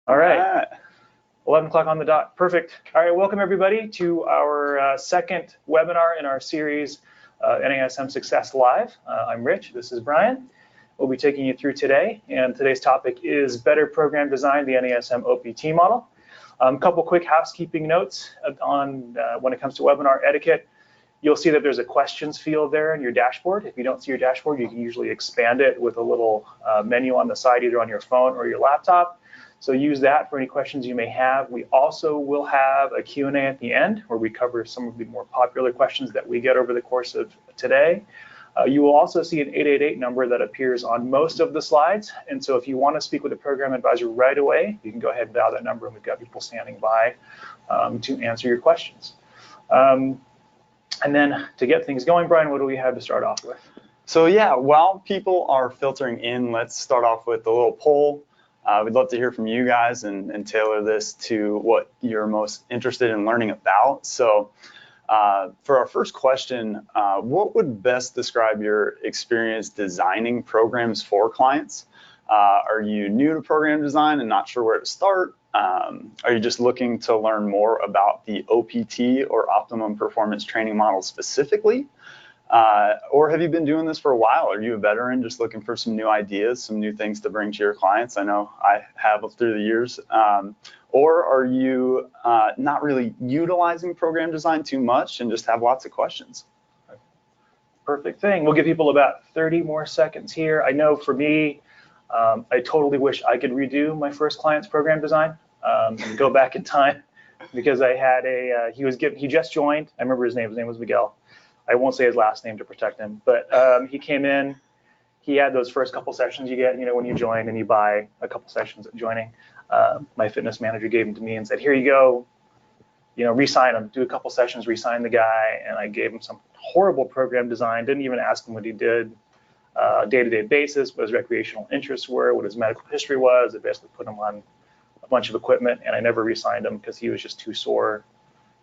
All right. 11 o'clock on the dot. Perfect. All right. Welcome, everybody, to our second webinar in our series, NASM Success Live. I'm Rich. This is Brian. We'll be taking you through today. And today's topic is Better Program Design, the NASM OPT Model. A couple quick housekeeping notes on when it comes to webinar etiquette. You'll see that there's a questions field there in your dashboard. If you don't see your dashboard, you can usually expand it with a little menu on the side, either on your phone or your laptop. So use that for any questions you may have. We also will have a Q&A at the end where we cover some of the more popular questions that we get over the course of today. You will also see an 888 number that appears on most of the slides. And so if you want to speak with a program advisor right away, you can go ahead and dial that number, and we've got people standing by to answer your questions. And then to get things going, Brian, what do we have to start off with? So yeah, while people are filtering in, let's start off with a little poll. We'd love to hear from you guys and tailor this to what you're most interested in learning about. So for our first question, what would best describe your experience designing programs for clients? Are you new to program design and not sure where to start? Are you just looking to learn more about the OPT or optimum performance training model specifically? Or have you been doing this for a while? Are you a veteran just looking for some new ideas, some new things to bring to your clients? I know I have through the years. Or are you not really utilizing program design too much and just have lots of questions? Perfect thing. We'll give people about 30 more seconds here. I know for me, I totally wish I could redo my first client's program design and go back in time, because I had he just joined. I remember his name was Miguel. I won't say his last name to protect him, but he came in. He had those first couple sessions you get, when you join and you buy a couple sessions at joining. My fitness manager gave them to me and said, "Here you go. Re-sign him. Do a couple sessions, re-sign the guy." And I gave him some horrible program design. Didn't even ask him what he did. Day-to-day basis, what his recreational interests were, what his medical history was. I basically put him on a bunch of equipment, and I never re-signed him because he was just too sore.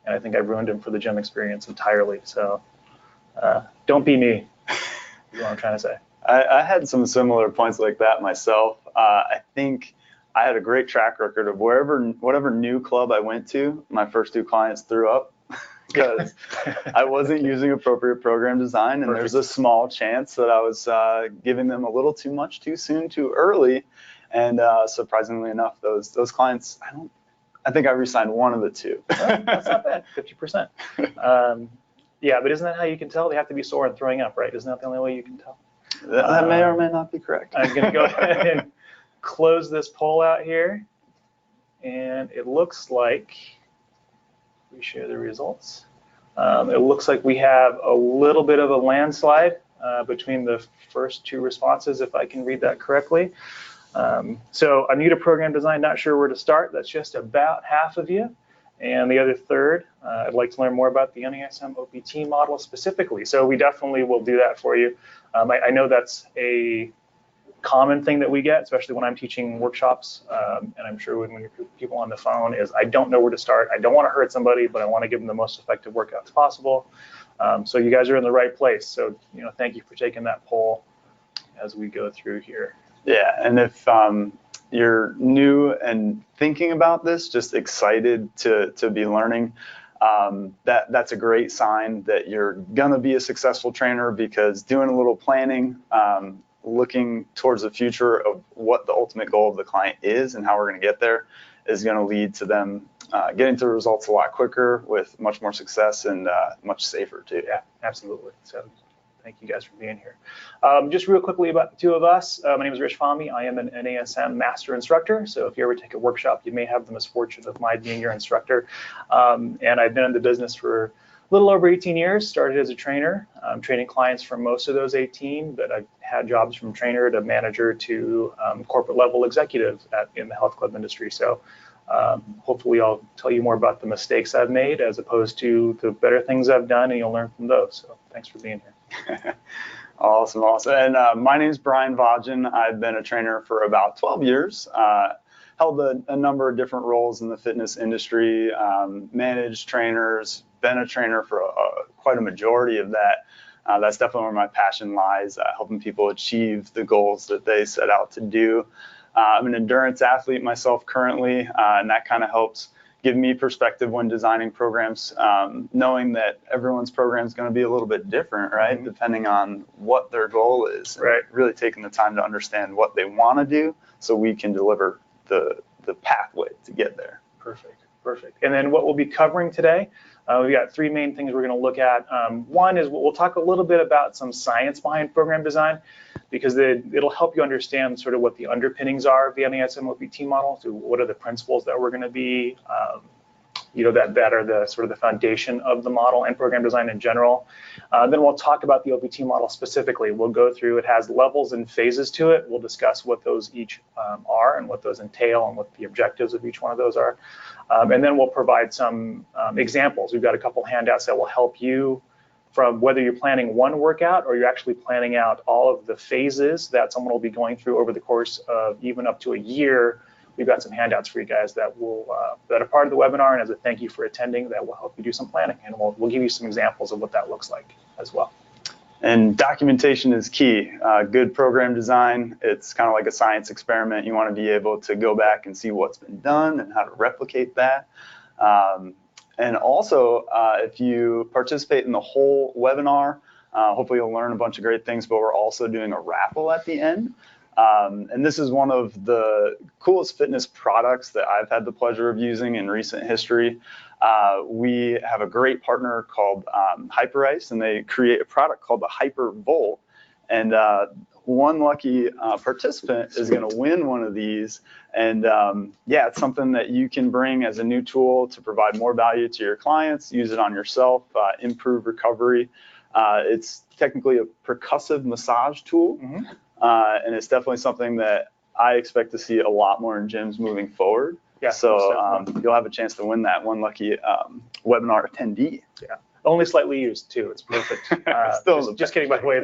And I think I ruined him for the gym experience entirely. So don't be me, is what I'm trying to say. I had some similar points like that myself. I think I had a great track record of whatever new club I went to, my first two clients threw up because I wasn't using appropriate program design, and there's a small chance that I was giving them a little too much too soon, too early. And surprisingly enough, those clients, I think I re-signed one of the two. Well, that's not bad, 50%. Yeah, but isn't that how you can tell? They have to be sore and throwing up, right? Isn't that the only way you can tell? That may or may not be correct. I'm going to go ahead and close this poll out here. And it looks like we share the results. It looks like we have a little bit of a landslide between the first two responses, if I can read that correctly. So I'm new to program design, not sure where to start. That's just about half of you. And the other third, I'd like to learn more about the NASM OPT model specifically. So we definitely will do that for you. I know that's a common thing that we get, especially when I'm teaching workshops, and I'm sure when you're people on the phone, is I don't know where to start. I don't want to hurt somebody, but I want to give them the most effective workouts possible. So you guys are in the right place. So thank you for taking that poll as we go through here. Yeah, and if you're new and thinking about this, just excited to be learning, that's a great sign that you're gonna be a successful trainer, because doing a little planning, looking towards the future of what the ultimate goal of the client is and how we're going to get there is going to lead to them getting to the results a lot quicker with much more success and much safer too. Yeah, absolutely. So thank you guys for being here. Just real quickly about the two of us. My name is Rich Fahmy. I am an NASM master instructor. So if you ever take a workshop, you may have the misfortune of my being your instructor. And I've been in the business for a little over 18 years, started as a trainer, training clients for most of those 18, but I've had jobs from trainer to manager to corporate level executive in the health club industry. So hopefully I'll tell you more about the mistakes I've made as opposed to the better things I've done, and you'll learn from those. So thanks for being here. Awesome. And my name is Brian Vajan. I've been a trainer for about 12 years. Held a number of different roles in the fitness industry, managed trainers, been a trainer for quite a majority of that. That's definitely where my passion lies, helping people achieve the goals that they set out to do. I'm an endurance athlete myself currently, and that kind of helps give me perspective when designing programs, knowing that everyone's program is going to be a little bit different, right? Mm-hmm. Depending on what their goal is. Right. Really taking the time to understand what they want to do so we can deliver the pathway to get there. Perfect. Perfect. And then what we'll be covering today, we've got three main things we're going to look at. One is we'll talk a little bit about some science behind program design, because it'll help you understand sort of what the underpinnings are of the NASM OPT model. So what are the principles that we're going to be, that are the sort of the foundation of the model and program design in general. Then we'll talk about the OPT model specifically. We'll go through, it has levels and phases to it. We'll discuss what those each are and what those entail and what the objectives of each one of those are. And then we'll provide some examples. We've got a couple handouts that will help you from whether you're planning one workout or you're actually planning out all of the phases that someone will be going through over the course of even up to a year. We've got some handouts for you guys that will that are part of the webinar, and as a thank you for attending, that will help you do some planning, and we'll give you some examples of what that looks like as well. And documentation is key. Good program design, it's kind of like a science experiment. You want to be able to go back and see what's been done and how to replicate that. And also, if you participate in the whole webinar, hopefully you'll learn a bunch of great things, but we're also doing a raffle at the end. And this is one of the coolest fitness products that I've had the pleasure of using in recent history. We have a great partner called Hypertrophy, and they create a product called the Hyper Volt. And one lucky participant is going to win one of these. And yeah, it's something that you can bring as a new tool to provide more value to your clients, use it on yourself, improve recovery. It's technically a percussive massage tool. Mm-hmm. And it's definitely something that I expect to see a lot more in gyms moving forward. Yeah, so you'll have a chance to win that one lucky webinar attendee. Yeah, only slightly used too. It's perfect. Just kidding. By the way,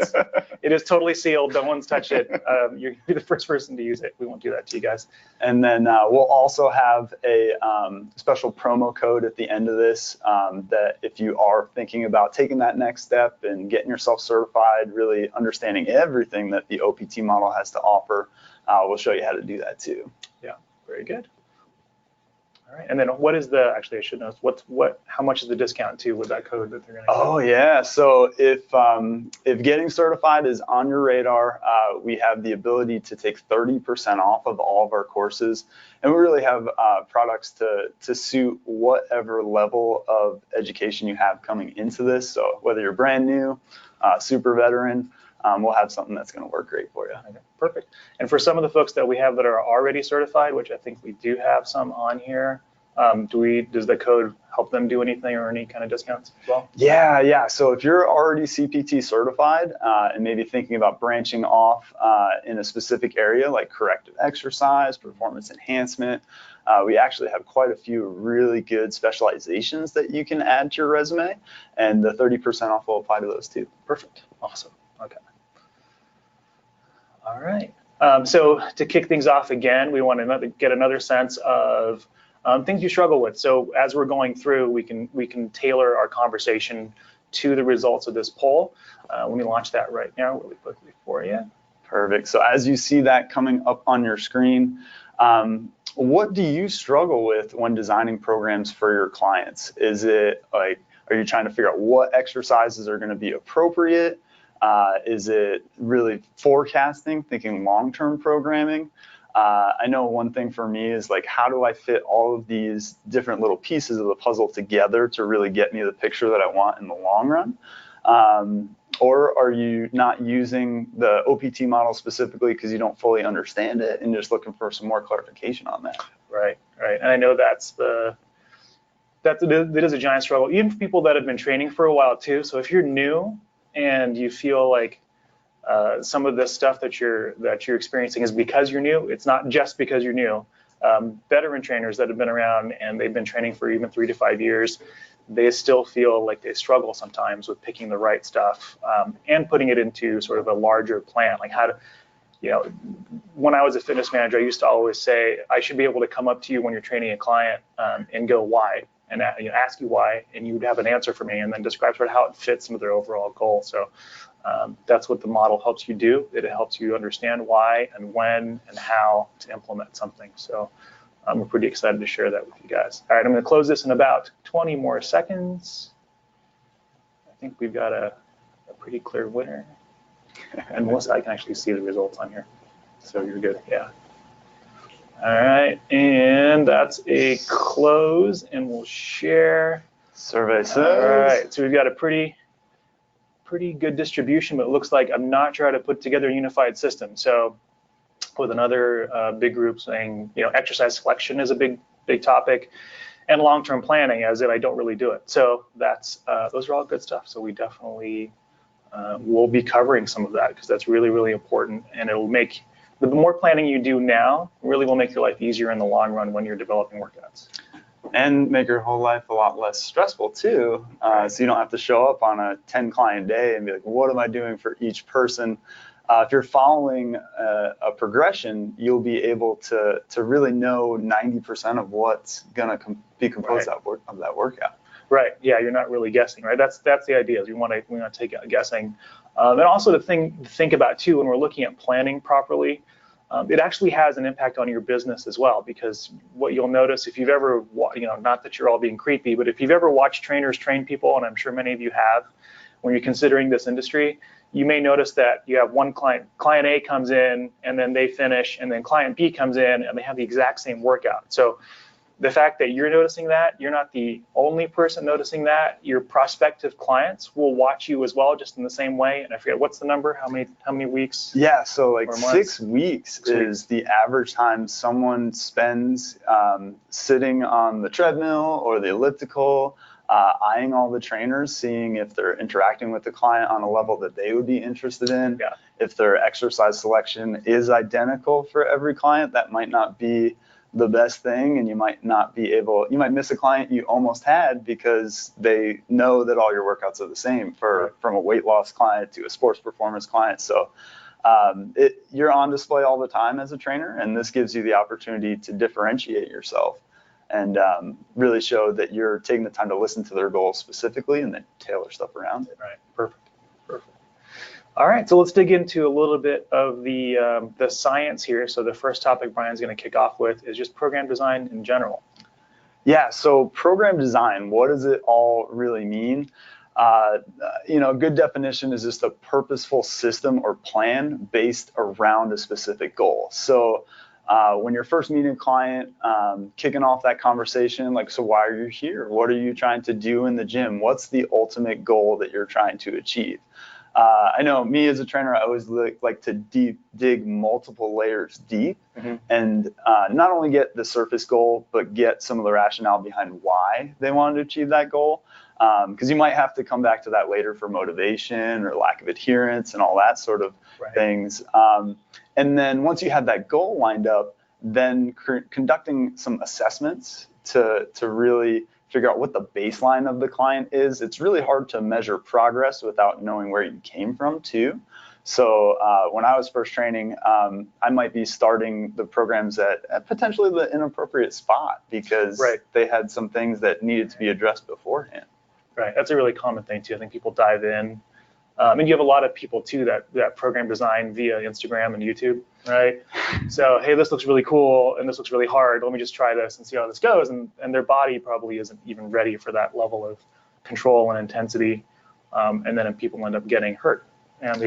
it is totally sealed. No one's touched it. You're gonna be the first person to use it. We won't do that to you guys. And then we'll also have a special promo code at the end of this that if you are thinking about taking that next step and getting yourself certified, really understanding everything that the OPT model has to offer, we'll show you how to do that too. Yeah, very good. All right, and then what is the, actually I should know, how much is the discount too with that code that they're gonna get? Oh yeah, so if getting certified is on your radar, we have the ability to take 30% off of all of our courses. And we really have products to suit whatever level of education you have coming into this. So whether you're brand new, super veteran, we'll have something that's going to work great for you. Okay, perfect. And for some of the folks that we have that are already certified, which I think we do have some on here, does the code help them do anything or any kind of discounts as well? Yeah. So if you're already CPT certified and maybe thinking about branching off in a specific area like corrective exercise, performance enhancement, we actually have quite a few really good specializations that you can add to your resume, and the 30% off will apply to those too. Perfect. Awesome. Okay. All right. So to kick things off again, we want to get another sense of things you struggle with. So as we're going through, we can tailor our conversation to the results of this poll. Let me launch that right now really quickly for you. Perfect. So as you see that coming up on your screen, what do you struggle with when designing programs for your clients? Is it like, are you trying to figure out what exercises are going to be appropriate? Is it really forecasting, thinking long-term programming? I know one thing for me is like, how do I fit all of these different little pieces of the puzzle together to really get me the picture that I want in the long run? Or are you not using the OPT model specifically because you don't fully understand it and just looking for some more clarification on that? Right. And I know that is a giant struggle, even for people that have been training for a while too. So if you're new and you feel like some of this stuff that you're experiencing is because you're new, it's not just because you're new. Veteran trainers that have been around and they've been training for even 3 to 5 years, they still feel like they struggle sometimes with picking the right stuff and putting it into sort of a larger plan. Like how to, when I was a fitness manager, I used to always say, I should be able to come up to you when you're training a client and go, why? And ask you why, and you would have an answer for me, and then describe sort of how it fits into their overall goal. So That's what the model helps you do. It helps you understand why and when and how to implement something. So we're pretty excited to share that with you guys. All right, I'm going to close this in about 20 more seconds. I think we've got a pretty clear winner. And Melissa, I can actually see the results on here. So you're good, yeah. All right, and that's a close, and we'll share. Survey says. All right, so we've got a pretty good distribution, but it looks like I'm not sure how to put together a unified system. So with another big group saying, exercise selection is a big topic, and long-term planning, as if I don't really do it. So that's those are all good stuff. So we definitely will be covering some of that because that's really, really important, and it'll make the more planning you do now really will make your life easier in the long run when you're developing workouts. And make your whole life a lot less stressful too. So you don't have to show up on a 10 client day and be like, what am I doing for each person? If you're following a progression, you'll be able to really know 90% of what's gonna be composed of that workout. Right. Yeah, you're not really guessing, right? That's the idea. Is we want to take out guessing, and also to think about too when we're looking at planning properly. It actually has an impact on your business as well, because what you'll notice if you've ever, not that you're all being creepy, but if you've ever watched trainers train people, and I'm sure many of you have, when you're considering this industry, you may notice that you have one client A comes in and then they finish, and then client B comes in and they have the exact same workout. So the fact that you're noticing that, you're not the only person noticing that. Your prospective clients will watch you as well, just in the same way. And I forget, what's the number? How many weeks? Yeah, so like 6 weeks is the average time someone spends sitting on the treadmill or the elliptical, eyeing all the trainers, seeing if they're interacting with the client on a level that they would be interested in. Yeah. If their exercise selection is identical for every client, that might not be the best thing, and you might miss a client you almost had because they know that all your workouts are the same from a weight loss client to a sports performance client. So you're on display all the time as a trainer, and this gives you the opportunity to differentiate yourself and really show that you're taking the time to listen to their goals specifically and then tailor stuff around it. Right, perfect. All right, so let's dig into a little bit of the science here. So the first topic Brian's going to kick off with is just program design in general. Yeah, so program design, what does it all really mean? A good definition is just a purposeful system or plan based around a specific goal. So when you're first meeting a client, kicking off that conversation, like, so why are you here? What are you trying to do in the gym? What's the ultimate goal that you're trying to achieve? I know me as a trainer, I always like to dig multiple layers deep and not only get the surface goal, but get some of the rationale behind why they wanted to achieve that goal. Because you might have to come back to that later for motivation or lack of adherence and all that sort of things. And then once you have that goal lined up, then conducting some assessments to really figure out what the baseline of the client is. It's really hard to measure progress without knowing where you came from too. So when I was first training, I might be starting the programs at potentially the inappropriate spot because they had some things that needed to be addressed beforehand. Right, that's a really common thing too. I think people dive in. And you have a lot of people too that program design via Instagram and YouTube, right? So, hey, this looks really cool and this looks really hard. Let me just try this and see how this goes. And their body probably isn't even ready for that level of control and intensity. And then people end up getting hurt,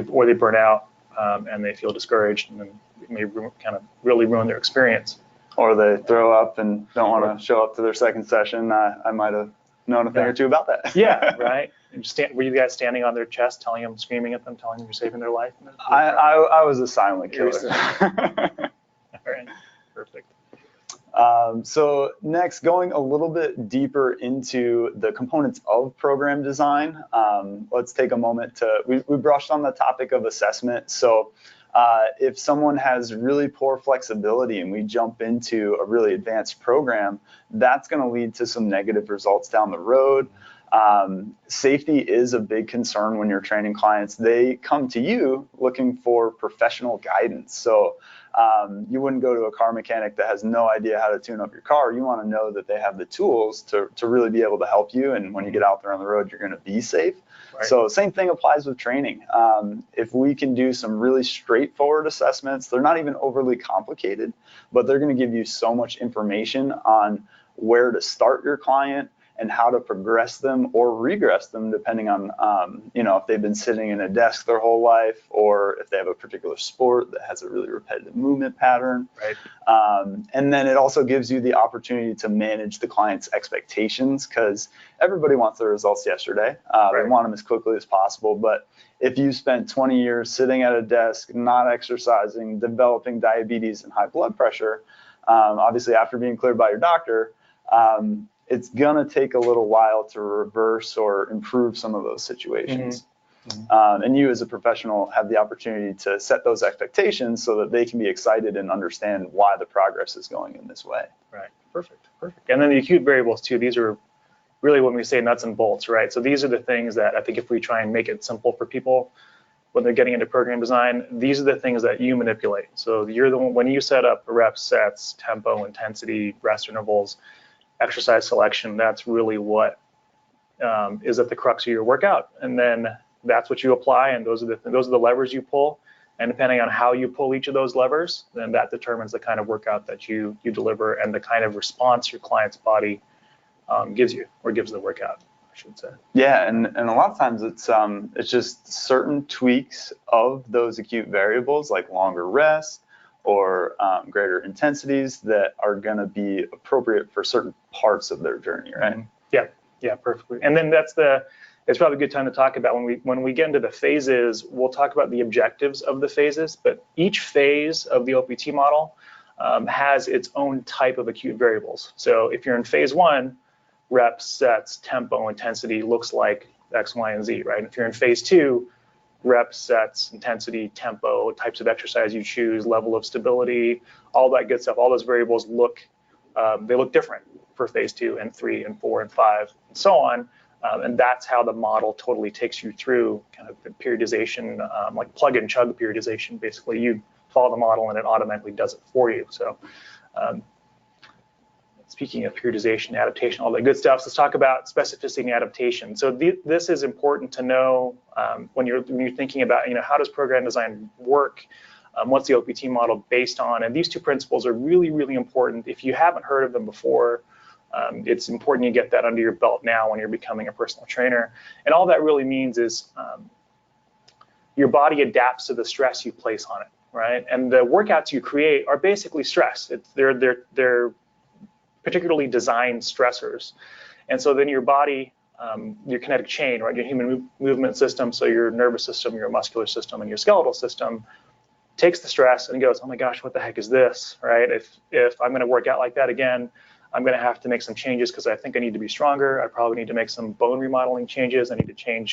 or they burn out and they feel discouraged, and then it may kind of really ruin their experience. Or they throw up and don't want to show up to their second session. I might have known a thing or two about that. Yeah, right. Were you guys standing on their chest, screaming at them, telling them you're saving their life? I was a silent killer. All right, perfect. So next, going a little bit deeper into the components of program design, let's take a moment we brushed on the topic of assessment. So if someone has really poor flexibility and we jump into a really advanced program, that's going to lead to some negative results down the road. Safety is a big concern when you're training clients. They come to you looking for professional guidance. So You wouldn't go to a car mechanic that has no idea how to tune up your car. You want to know that they have the tools to really be able to help you. And when you get out there on the road, you're going to be safe. Right. So same thing applies with training. If we can do some really straightforward assessments, they're not even overly complicated, but they're going to give you so much information on where to start your client and how to progress them or regress them, depending on, if they've been sitting in a desk their whole life, or if they have a particular sport that has a really repetitive movement pattern. Right. And then it also gives you the opportunity to manage the client's expectations, because everybody wants their results yesterday. They want them as quickly as possible. But if you spent 20 years sitting at a desk, not exercising, developing diabetes and high blood pressure, obviously after being cleared by your doctor, it's going to take a little while to reverse or improve some of those situations. And you as a professional have the opportunity to set those expectations so that they can be excited and understand why the progress is going in this way. Right. Perfect. And then the acute variables too, these are really when we say nuts and bolts, right? So these are the things that I think if we try and make it simple for people when they're getting into program design, these are the things that you manipulate. So you're the one, when you set up reps, sets, tempo, intensity, rest intervals, exercise selection, that's really what is at the crux of your workout. And then that's what you apply, and those are the levers you pull. And depending on how you pull each of those levers, then that determines the kind of workout that you deliver and the kind of response your client's body gives you, or gives the workout, I should say. Yeah, and a lot of times it's just certain tweaks of those acute variables, like longer rest or greater intensities, that are going to be appropriate for certain parts of their journey, right? Yeah, perfectly. And then it's probably a good time to talk about when we get into the phases. We'll talk about the objectives of the phases, but each phase of the OPT model has its own type of acute variables. So if you're in phase 1, reps, sets, tempo, intensity looks like X, Y, and Z, right? And if you're in phase 2, reps, sets, intensity, tempo, types of exercise you choose, level of stability, all that good stuff, all those variables look different for phase 2 and 3 and 4 and 5 and so on. And that's how the model totally takes you through kind of the periodization, like plug and chug periodization. Basically, you follow the model and it automatically does it for you. So speaking of periodization, adaptation, all that good stuff, so let's talk about specificity and adaptation. So this is important to know when you're thinking about, how does program design work? What's the OPT model based on? And these two principles are really, really important. If you haven't heard of them before, it's important you get that under your belt now when you're becoming a personal trainer. And all that really means is your body adapts to the stress you place on it, right? And the workouts you create are basically stress. They're particularly designed stressors. And so then your body, your kinetic chain, right, your human movement system, so your nervous system, your muscular system, and your skeletal system, takes the stress and goes, oh my gosh, what the heck is this, right? If I'm going to work out like that again, I'm going to have to make some changes because I think I need to be stronger. I probably need to make some bone remodeling changes. I need to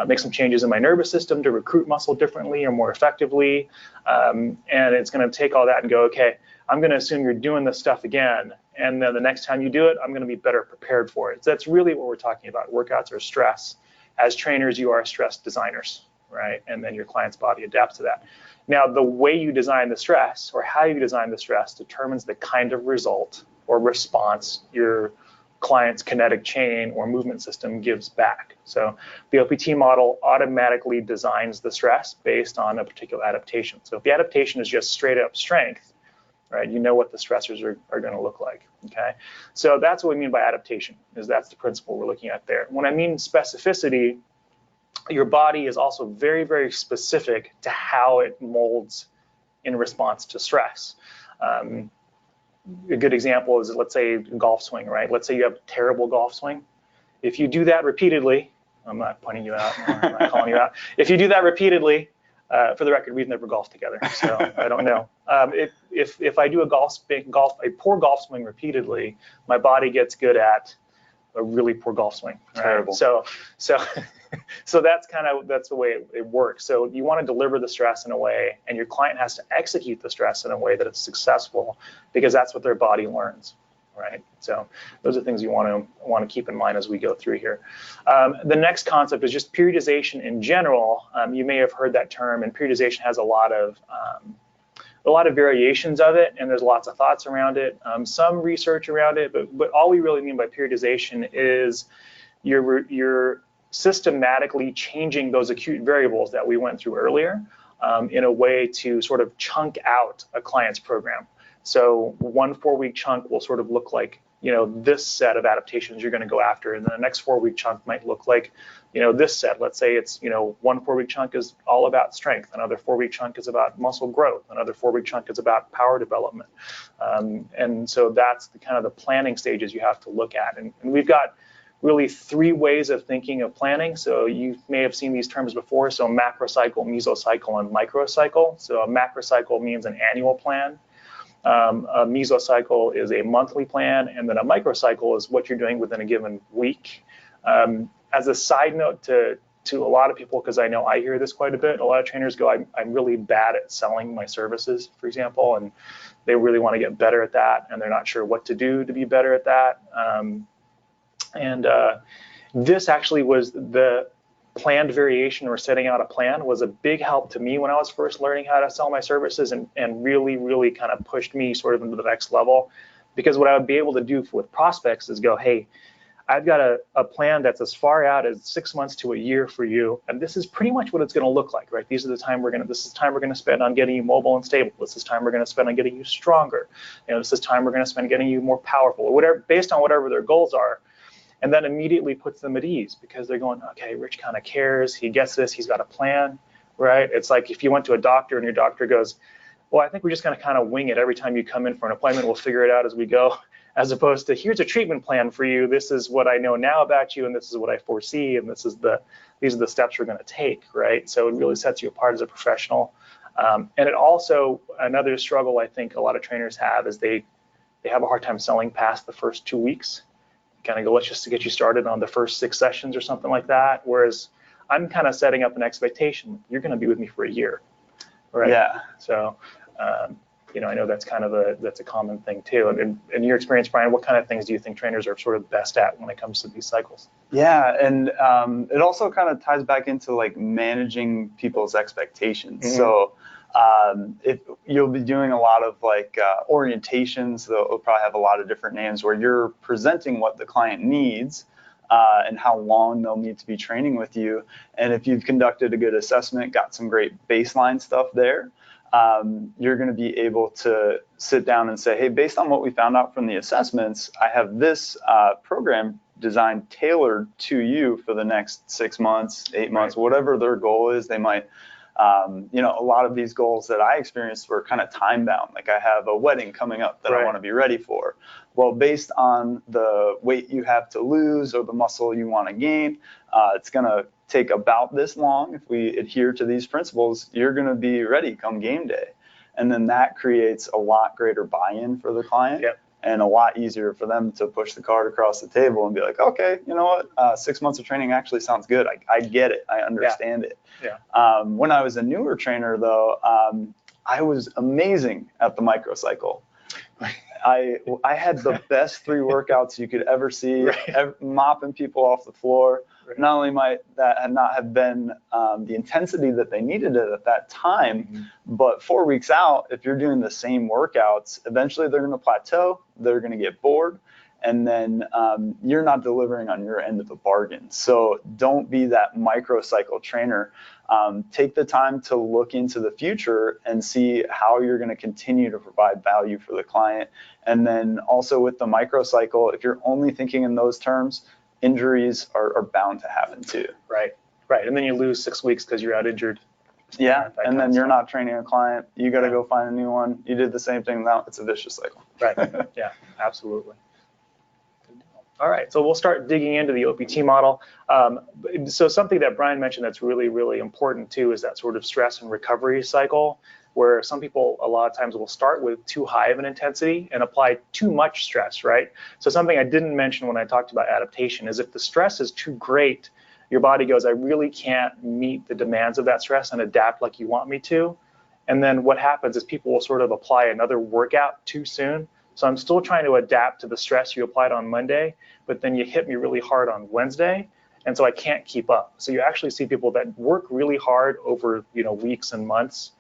make some changes in my nervous system to recruit muscle differently or more effectively. And it's going to take all that and go, okay, I'm going to assume you're doing this stuff again. And then the next time you do it, I'm going to be better prepared for it. So that's really what we're talking about. Workouts are stress. As trainers, you are stress designers, right? And then your client's body adapts to that. Now, the way you design the stress or how you design the stress determines the kind of result or response your client's kinetic chain or movement system gives back. So the OPT model automatically designs the stress based on a particular adaptation. So if the adaptation is just straight up strength, right, you know what the stressors are going to look like, okay? So that's what we mean by adaptation, is that's the principle we're looking at there. When I mean specificity, your body is also very, very specific to how it molds in response to stress. A good example is, let's say, golf swing, right? Let's say you have a terrible golf swing. If you do that repeatedly, I'm not pointing you out, I'm not calling you out. If you do that repeatedly, for the record, we've never golfed together, so I don't know. If I do a poor golf swing repeatedly, my body gets good at a really poor golf swing. Right? Terrible. So that's the way it works. So you want to deliver the stress in a way, and your client has to execute the stress in a way that it's successful, because that's what their body learns, right? So those are things you want to keep in mind as we go through here. The next concept is just periodization in general. You may have heard that term, and periodization has a lot of a lot of variations of it, and there's lots of thoughts around it, some research around it, but all we really mean by periodization is you're systematically changing those acute variables that we went through earlier in a way to sort of chunk out a client's program. So one 4-week chunk will sort of look like, this set of adaptations you're going to go after, and then the next 4-week chunk might look like, this set. Let's say it's, one 4-week chunk is all about strength, another 4-week chunk is about muscle growth, another 4-week chunk is about power development, and so that's the kind of the planning stages you have to look at, and we've got really 3 ways of thinking of planning. So you may have seen these terms before. So macrocycle, mesocycle, and microcycle. So a macrocycle means an annual plan. A mesocycle is a monthly plan, and then a microcycle is what you're doing within a given week. As a side note to a lot of people, because I know I hear this quite a bit, a lot of trainers go, I'm really bad at selling my services, for example, and they really want to get better at that, and they're not sure what to do to be better at that. This actually was the planned variation, or setting out a plan, was a big help to me when I was first learning how to sell my services, and really kind of pushed me sort of into the next level. Because what I would be able to do with prospects is go, hey, I've got a plan that's as far out as 6 months to a year for you, and this is pretty much what it's going to look like, right? This is time we're going to spend on getting you mobile and stable. This is time we're going to spend on getting you stronger. This is time we're going to spend getting you more powerful, or whatever, based on whatever their goals are. And then immediately puts them at ease, because they're going, okay, Rich kind of cares. He gets this. He's got a plan, right? It's like if you went to a doctor and your doctor goes, well, I think we're just going to kind of wing it every time you come in for an appointment. We'll figure it out as we go, as opposed to here's a treatment plan for you. This is what I know now about you, and this is what I foresee, and these are the steps we're going to take, right? So it really sets you apart as a professional. And it also, another struggle I think a lot of trainers have is they have a hard time selling past the first 2 weeks. Kind of go, let's just get you started on the first 6 sessions or something like that. Whereas I'm kind of setting up an expectation. You're going to be with me for a year, right? Yeah. So, I know that's kind of that's a common thing too. And in your experience, Brian, what kind of things do you think trainers are sort of best at when it comes to these cycles? Yeah, and it also kind of ties back into like managing people's expectations. Mm-hmm. So if you'll be doing a lot of like orientations, they'll probably have a lot of different names, where you're presenting what the client needs and how long they'll need to be training with you. And if you've conducted a good assessment, got some great baseline stuff there, you're going to be able to sit down and say, hey, based on what we found out from the assessments, I have this program designed tailored to you for the next 6 months, 8 months, whatever their goal is. They might a lot of these goals that I experienced were kind of time bound. Like I have a wedding coming up that I want to be ready for. Well, based on the weight you have to lose or the muscle you want to gain, it's going to take about this long. If we adhere to these principles, you're going to be ready come game day. And then that creates a lot greater buy-in for the client. Yep. And a lot easier for them to push the card across the table and be like, okay, you know what, 6 months of training actually sounds good. I get it. I understand it. Yeah. When I was a newer trainer, though, I was amazing at the microcycle. I had the best 3 workouts you could ever see, mopping people off the floor. Right. Not only might that not have been the intensity that they needed it at that time, but 4 weeks out, if you're doing the same workouts, eventually they're going to plateau, they're going to get bored, and then you're not delivering on your end of the bargain. So don't be that microcycle trainer. Take the time to look into the future and see how you're going to continue to provide value for the client. And then also with the microcycle, if you're only thinking in those terms, injuries are bound to happen too. Right. And then you lose 6 weeks because you're out injured. Yeah, and then you're not training a client. You got to go find a new one. You did the same thing. Now it's a vicious cycle. Right. Yeah, absolutely. All right, so we'll start digging into the OPT model. So something that Brian mentioned that's really, really important too is that sort of stress and recovery cycle, where some people a lot of times will start with too high of an intensity and apply too much stress, right? So something I didn't mention when I talked about adaptation is if the stress is too great, your body goes, I really can't meet the demands of that stress and adapt like you want me to. And then what happens is people will sort of apply another workout too soon. So I'm still trying to adapt to the stress you applied on Monday, but then you hit me really hard on Wednesday, and so I can't keep up. So you actually see people that work really hard over weeks and months,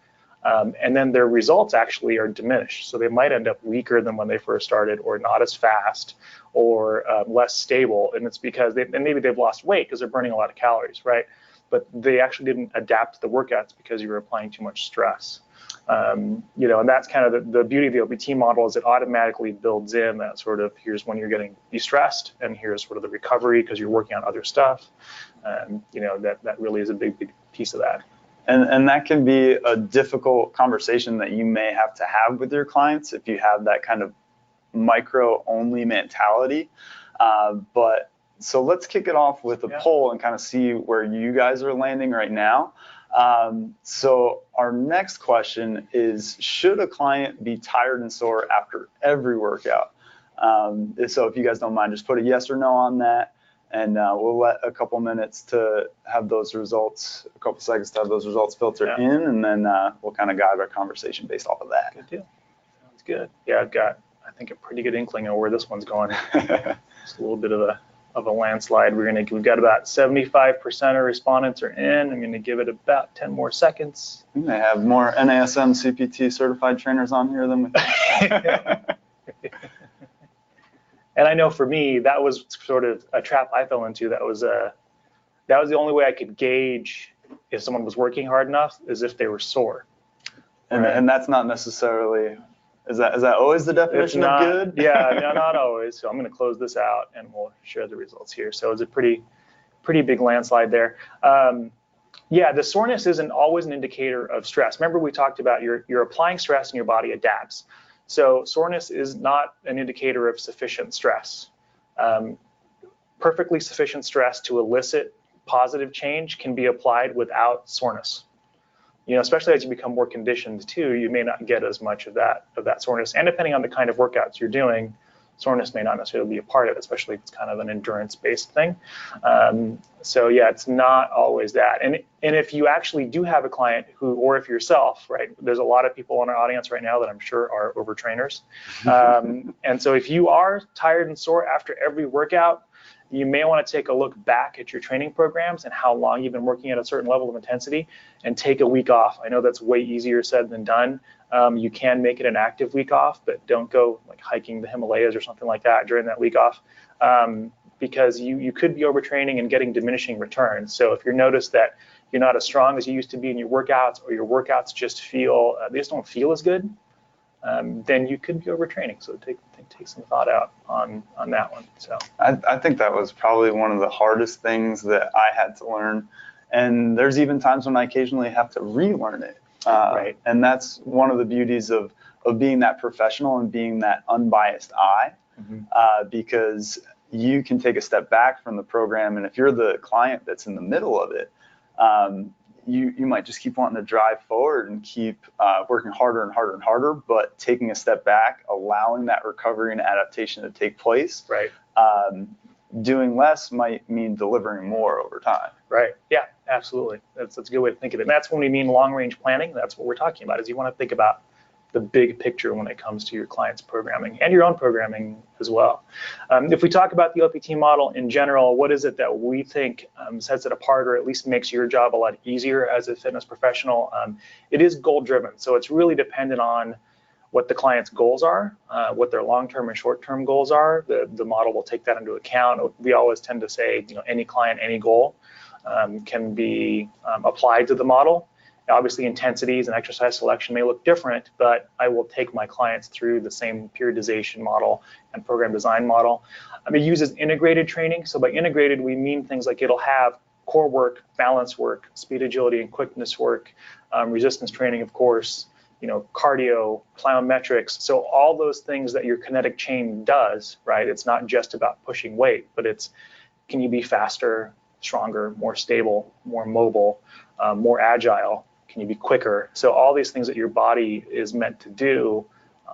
And then their results actually are diminished. So they might end up weaker than when they first started, or not as fast, or less stable. And it's because and maybe they've lost weight because they're burning a lot of calories, right? But they actually didn't adapt to the workouts because you were applying too much stress. You know, and that's kind of the beauty of the OPT model, is it automatically builds in that sort of, here's when you're getting de-stressed, and here's sort of the recovery because you're working on other stuff. You know, that really is a big piece of that. And that can be a difficult conversation that you may have to have with your clients if you have that kind of micro-only mentality. But so let's kick it off with a poll and kind of see where you guys are landing right now. So our next question is, should a client be tired and sore after every workout? So if you guys don't mind, just put a yes or no on that. And we'll let a couple minutes to have those results, a couple seconds to have those results filter in, and then we'll kind of guide our conversation based off of that. Good deal. Sounds good. Yeah, I've got, I think, a pretty good inkling of where this one's going. Just a little bit of a landslide. We've got about 75% of respondents are in. I'm going to give it about 10 more seconds. We may have more NASM CPT certified trainers on here than we think. And I know for me, that was sort of a trap I fell into. That was the only way I could gauge if someone was working hard enough, is if they were sore. And that's not necessarily, is that always the definition of good? Yeah, no, not always. So I'm going to close this out and we'll share the results here. So it's a pretty big landslide there. Yeah, the soreness isn't always an indicator of stress. Remember, we talked about you're applying stress and your body adapts. So soreness is not an indicator of sufficient stress. Perfectly sufficient stress to elicit positive change can be applied without soreness. You know, especially as you become more conditioned too, you may not get as much of that soreness. And depending on the kind of workouts you're doing, soreness may not necessarily be a part of it, especially if it's kind of an endurance-based thing. So yeah, it's not always that. And if you actually do have a client who, or if yourself, right, there's a lot of people in our audience right now that I'm sure are overtrainers. And so if you are tired and sore after every workout, you may want to take a look back at your training programs and how long you've been working at a certain level of intensity and take a week off. I know that's way easier said than done. You can make it an active week off, but don't go like hiking the Himalayas or something like that during that week off, because you could be overtraining and getting diminishing returns. So if you notice that you're not as strong as you used to be in your workouts, or your workouts just feel, they just don't feel as good, then you could be overtraining. So take some thought out on that one. So I think that was probably one of the hardest things that I had to learn. And there's even times when I occasionally have to relearn it. Right. And that's one of the beauties of being that professional and being that unbiased eye, because you can take a step back from the program. And if you're the client that's in the middle of it, you might just keep wanting to drive forward and keep working harder and harder and harder, but taking a step back, allowing that recovery and adaptation to take place. Right. Doing less might mean delivering more over time. Right. Yeah, absolutely. That's a good way to think of it. And that's when we mean long-range planning. That's what we're talking about, is you want to think about the big picture when it comes to your client's programming and your own programming as well. If we talk about the OPT model in general, what is it that we think sets it apart, or at least makes your job a lot easier as a fitness professional? It is goal-driven. So it's really dependent on what the client's goals are, what their long-term and short-term goals are. The model will take that into account. We always tend to say, you know, any client, any goal can be applied to the model. Obviously, intensities and exercise selection may look different, but I will take my clients through the same periodization model and program design model. It uses integrated training. So by integrated, we mean things like it'll have core work, balance work, speed, agility, and quickness work, resistance training, of course, you know, cardio, plyometrics. So all those things that your kinetic chain does, right? It's not just about pushing weight, but it's, can you be faster, stronger, more stable, more mobile, more agile? Can you be quicker? So all these things that your body is meant to do,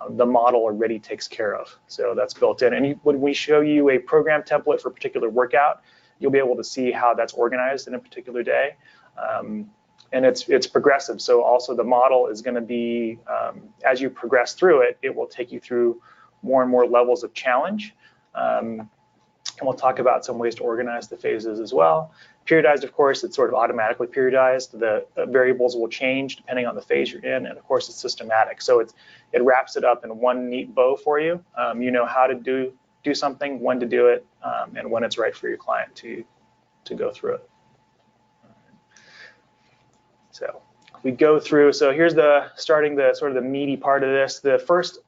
the model already takes care of. So that's built in. And when we show you a program template for a particular workout, you'll be able to see how that's organized in a particular day. And it's progressive. So also the model is going to be, as you progress through it, it will take you through more and more levels of challenge. And And we'll talk about some ways to organize the phases as well. Periodized, of course, it's sort of automatically periodized. The variables will change depending on the phase you're in, and of course, it's systematic. So it wraps it up in one neat bow for you. You know how to do something, when to do it, and when it's right for your client to go through it. So we go through. So here's starting the sort of the meaty part of this. The first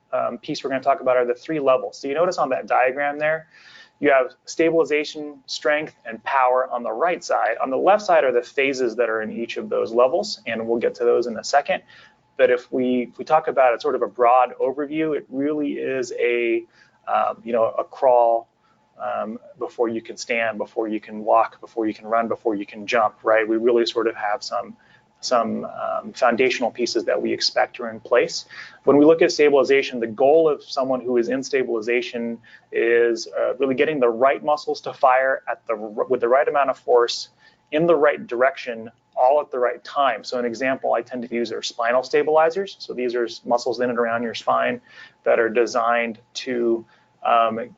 piece we're going to talk about are the 3 levels. So you notice on that diagram there, you have stabilization, strength, and power on the right side. On the left side are the phases that are in each of those levels, and we'll get to those in a second. But if we talk about it sort of a broad overview, it really is a crawl before you can stand, before you can walk, before you can run, before you can jump, right? We really sort of have some foundational pieces that we expect are in place. When we look at stabilization, the goal of someone who is in stabilization is really getting the right muscles to fire with the right amount of force in the right direction, all at the right time. So an example I tend to use are spinal stabilizers. So these are muscles in and around your spine that are designed to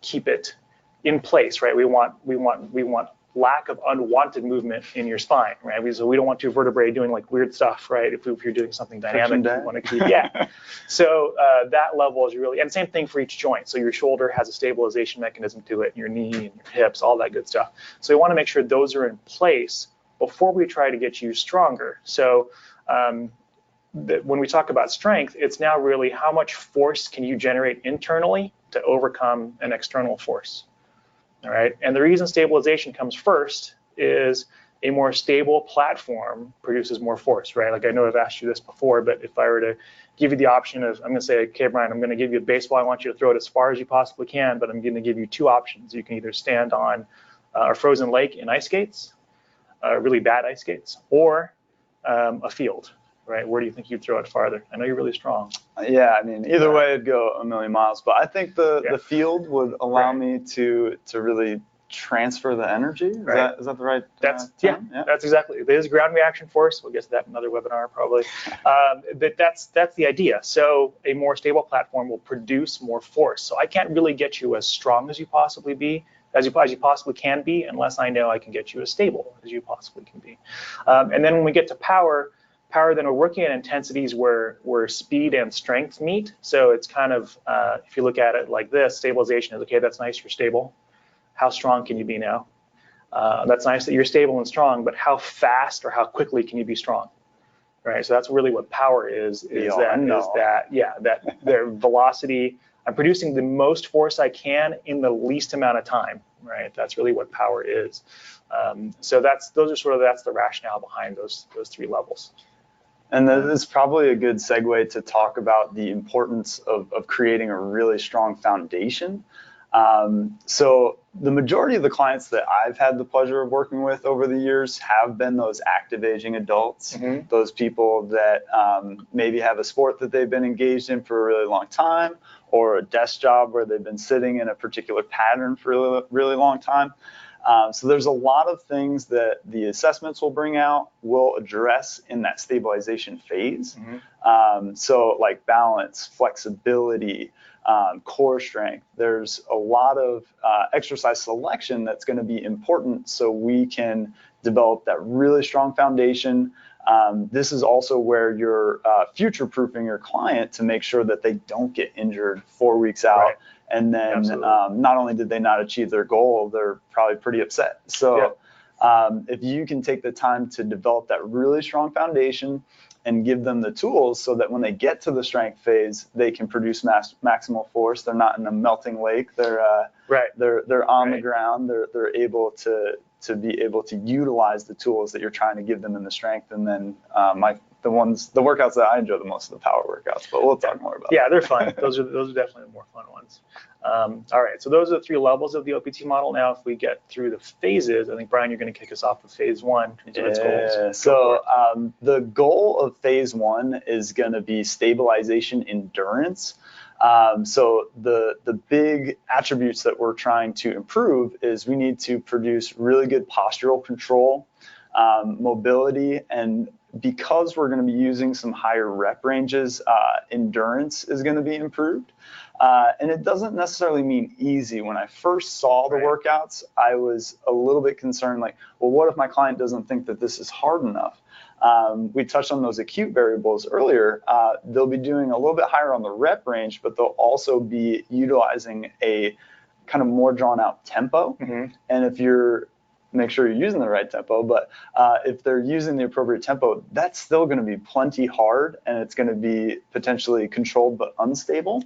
keep it in place, right? We want lack of unwanted movement in your spine, right? So we don't want your vertebrae doing like weird stuff, right? If you're doing something dynamic, you want to keep, yeah. So that level is really, and same thing for each joint. So your shoulder has a stabilization mechanism to it, your knee and your hips, all that good stuff. So we want to make sure those are in place before we try to get you stronger. So when we talk about strength, it's now really how much force can you generate internally to overcome an external force. All right, and the reason stabilization comes first is a more stable platform produces more force, right? Like I know I've asked you this before, but if I were to give you the option of, I'm going to say, okay, Brian, I'm going to give you a baseball. I want you to throw it as far as you possibly can, but I'm going to give you 2 options. You can either stand on a frozen lake in ice skates, really bad ice skates, or a field, right? Where do you think you'd throw it farther? I know you're really strong. Yeah, I mean, either way, it'd go a million miles. But I think the field would allow me to really transfer the energy. Is that the right term? That's exactly. There's ground reaction force. We'll get to that in another webinar probably. But that's the idea. So a more stable platform will produce more force. So I can't really get you as strong as you possibly can be, unless I know I can get you as stable as you possibly can be. And then when we get to power, then we're working at intensities where speed and strength meet. So it's kind of, if you look at it like this, stabilization is, okay, that's nice, you're stable. How strong can you be now? That's nice that you're stable and strong, but how fast or how quickly can you be strong? Right, so that's really what power is that their velocity, I'm producing the most force I can in the least amount of time, right? That's really what power is. So that's the rationale behind those 3 levels. And that is probably a good segue to talk about the importance of creating a really strong foundation. So the majority of the clients that I've had the pleasure of working with over the years have been those active aging adults, those people that maybe have a sport that they've been engaged in for a really long time, or a desk job where they've been sitting in a particular pattern for a really long time. So there's a lot of things that the assessments will bring out, will address in that stabilization phase. So like balance, flexibility, core strength. There's a lot of exercise selection that's going to be important so we can develop that really strong foundation. This is also where you're future-proofing your client to make sure that they don't get injured 4 weeks out. Right. And then not only did they not achieve their goal, they're probably pretty upset. So if you can take the time to develop that really strong foundation and give them the tools so that when they get to the strength phase, they can produce maximal force. They're not in a melting lake. They're on the ground. They're able to be able to utilize the tools that you're trying to give them in the strength. And then the workouts that I enjoy the most are the power workouts, but we'll talk more about that. Yeah, they're fun. Those are definitely the more fun ones. All right, so those are the 3 levels of the OPT model. Now, if we get through the phases, I think, Brian, you're going to kick us off with phase 1 in terms of its goals. So the goal of phase 1 is going to be stabilization endurance. So the big attributes that we're trying to improve is we need to produce really good postural control, mobility, and because we're going to be using some higher rep ranges, endurance is going to be improved. And it doesn't necessarily mean easy. When I first saw the workouts, I was a little bit concerned, like, well, what if my client doesn't think that this is hard enough? We touched on those acute variables earlier. They'll be doing a little bit higher on the rep range, but they'll also be utilizing a kind of more drawn out tempo. And if you're, make sure you're using the right tempo, but if they're using the appropriate tempo, that's still going to be plenty hard, and it's going to be potentially controlled but unstable.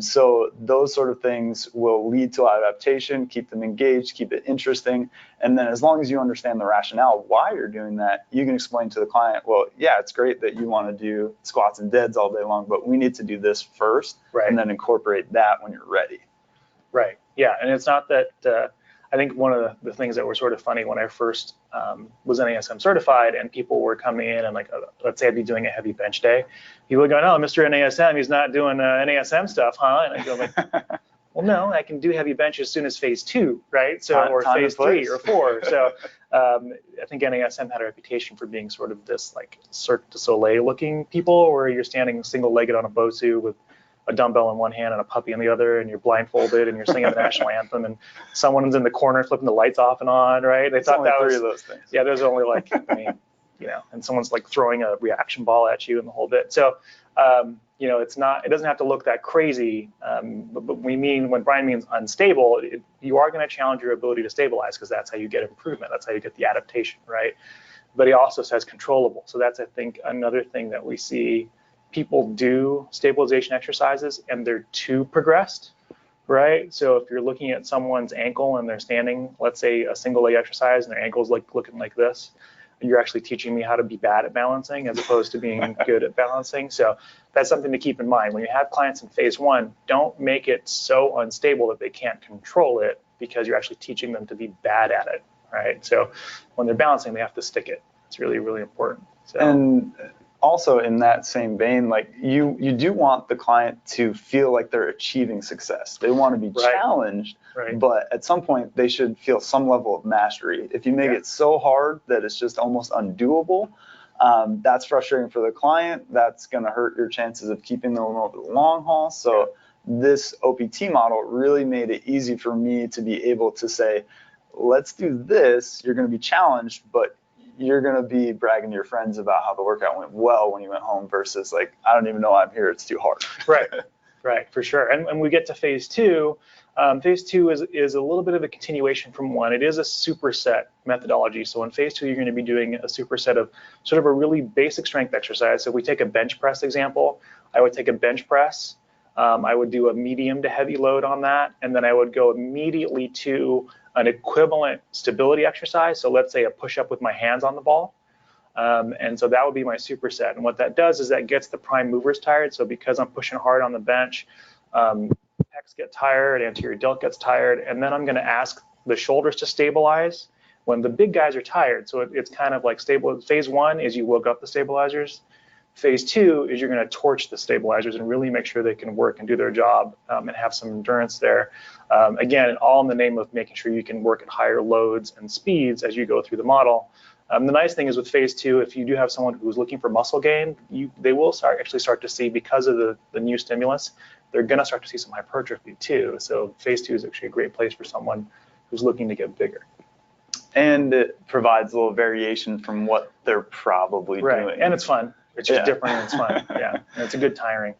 So those sort of things will lead to adaptation, keep them engaged, keep it interesting. And then as long as you understand the rationale why you're doing that, you can explain to the client, well, yeah, it's great that you want to do squats and deads all day long, but we need to do this first, and then incorporate that when you're ready. Yeah, and it's not that, I think one of the things that were sort of funny when I first was NASM certified and people were coming in and like, let's say I'd be doing a heavy bench day, people would go, no, Mr. NASM, he's not doing NASM stuff, huh? And I go like, well, no, I can do heavy bench as soon as phase 2, right? So, or phase 3 or 4. So I think NASM had a reputation for being sort of this like Cirque du Soleil looking people where you're standing single-legged on a BOSU with a dumbbell in one hand and a puppy in the other, and you're blindfolded and you're singing the national anthem, and someone's in the corner flipping the lights off and on, right? They thought that was 3 of those things. Yeah, there's only like, I mean, you know, and someone's like throwing a reaction ball at you and the whole bit. So, you know, it doesn't have to look that crazy. But we mean, when Brian means unstable, you are going to challenge your ability to stabilize, because that's how you get improvement. That's how you get the adaptation, right? But he also says controllable. So that's, I think, another thing that we see people do stabilization exercises and they're too progressed, right? So if you're looking at someone's ankle and they're standing, let's say a single leg exercise, and their ankle's like looking like this, you're actually teaching me how to be bad at balancing as opposed to being good at balancing. So that's something to keep in mind. When you have clients in phase 1, don't make it so unstable that they can't control it, because you're actually teaching them to be bad at it, right? So when they're balancing, they have to stick it. It's really, really important. So. And also in that same vein, like you do want the client to feel like they're achieving success. They want to be challenged, but at some point they should feel some level of mastery. If you make it so hard that it's just almost undoable, that's frustrating for the client. That's going to hurt your chances of keeping them over the long haul. So this OPT model really made it easy for me to be able to say, let's do this. You're going to be challenged, but you're going to be bragging to your friends about how the workout went well when you went home, versus like, I don't even know why I'm here, it's too hard. Right, for sure. And we get to phase 2. Phase 2 is a little bit of a continuation from 1. It is a superset methodology. So in phase 2, you're going to be doing a superset of sort of a really basic strength exercise. So if we take a bench press example, I would take a bench press. I would do a medium to heavy load on that, and then I would go immediately to an equivalent stability exercise. So let's say a push-up with my hands on the ball. And so that would be my superset. And what that does is that gets the prime movers tired. So because I'm pushing hard on the bench, pecs get tired, anterior delt gets tired, and then I'm going to ask the shoulders to stabilize when the big guys are tired. So it's kind of like stable. Phase 1 is you woke up the stabilizers. Phase 2 is you're going to torch the stabilizers and really make sure they can work and do their job, and have some endurance there. Again, all in the name of making sure you can work at higher loads and speeds as you go through the model. The nice thing is with phase 2, if you do have someone who's looking for muscle gain, they will actually start to see, because of the new stimulus, they're going to start to see some hypertrophy too. So phase 2 is actually a great place for someone who's looking to get bigger. And it provides a little variation from what they're probably doing. And it's fun. It's just different and it's fun. And it's a good tiring.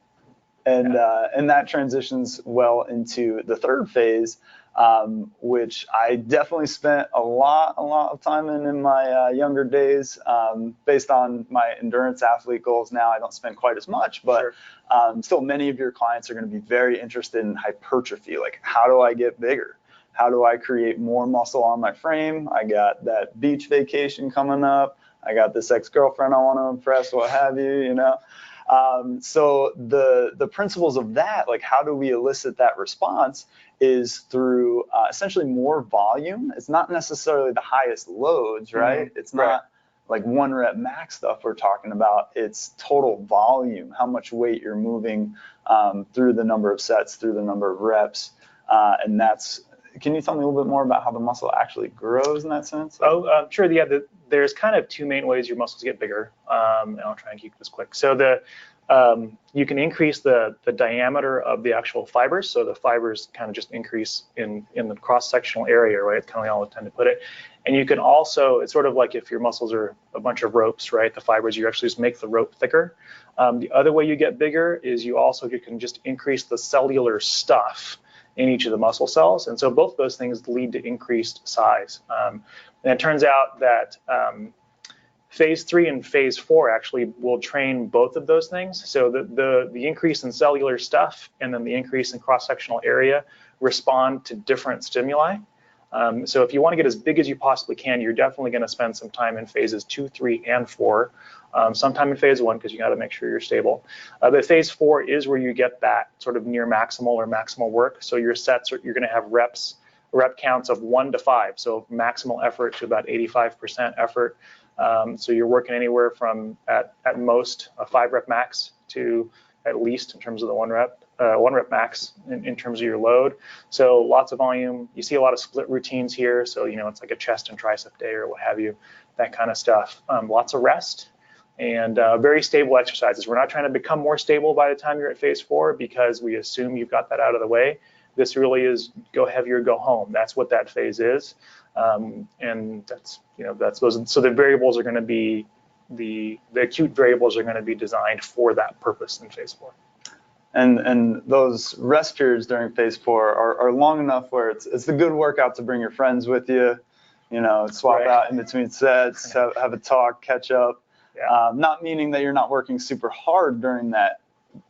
And that transitions well into the third phase, which I definitely spent a lot of time in my younger days. Based on my endurance athlete goals now, I don't spend quite as much, but still many of your clients are going to be very interested in hypertrophy. Like, how do I get bigger? How do I create more muscle on my frame? I got that beach vacation coming up. I got this ex-girlfriend I want to impress, what have you, you know? So the principles of that, like how do we elicit that response, is through essentially more volume. It's not necessarily the highest loads, right? It's not like 1 rep max stuff we're talking about. It's total volume, how much weight you're moving through the number of sets, through the number of reps. And that's, can you tell me a little bit more about how the muscle actually grows in that sense? Sure. Yeah, there's kind of 2 main ways your muscles get bigger, and I'll try and keep this quick. So the You can increase the diameter of the actual fibers, so the fibers kind of just increase in the cross-sectional area, right? It's kind of how I tend to put it. And you can also, it's sort of like if your muscles are a bunch of ropes, right? The fibers, you actually just make the rope thicker. The other way you get bigger is you can just increase the cellular stuff in each of the muscle cells. And so both those things lead to increased size. And it turns out that phase 3 and phase 4 actually will train both of those things. So the increase in cellular stuff and then the increase in cross-sectional area respond to different stimuli. So if you want to get as big as you possibly can, you're definitely going to spend some time in phases 2, 3, and 4. Sometime in phase 1 because you got to make sure you're stable. But phase 4 is where you get that sort of near maximal or maximal work. So your sets, you're going to have rep counts of 1 to 5. So maximal effort to about 85% effort. So you're working anywhere from at most a 5 rep max to at least in terms of the 1 rep max in terms of your load. So lots of volume. You see a lot of split routines here. So, it's like a chest and tricep day or what have you, that kind of stuff. Lots of rest and very stable exercises. We're not trying to become more stable by the time you're at phase 4 because we assume you've got that out of the way. This really is go heavy or go home. That's what that phase is. And that's those. So the variables are going to be the acute variables are going to be designed for that purpose in phase 4. And those rest periods during phase 4 are long enough where it's a good workout to bring your friends with you, swap out in between sets, have a talk, catch up. Yeah. Not meaning that you're not working super hard during that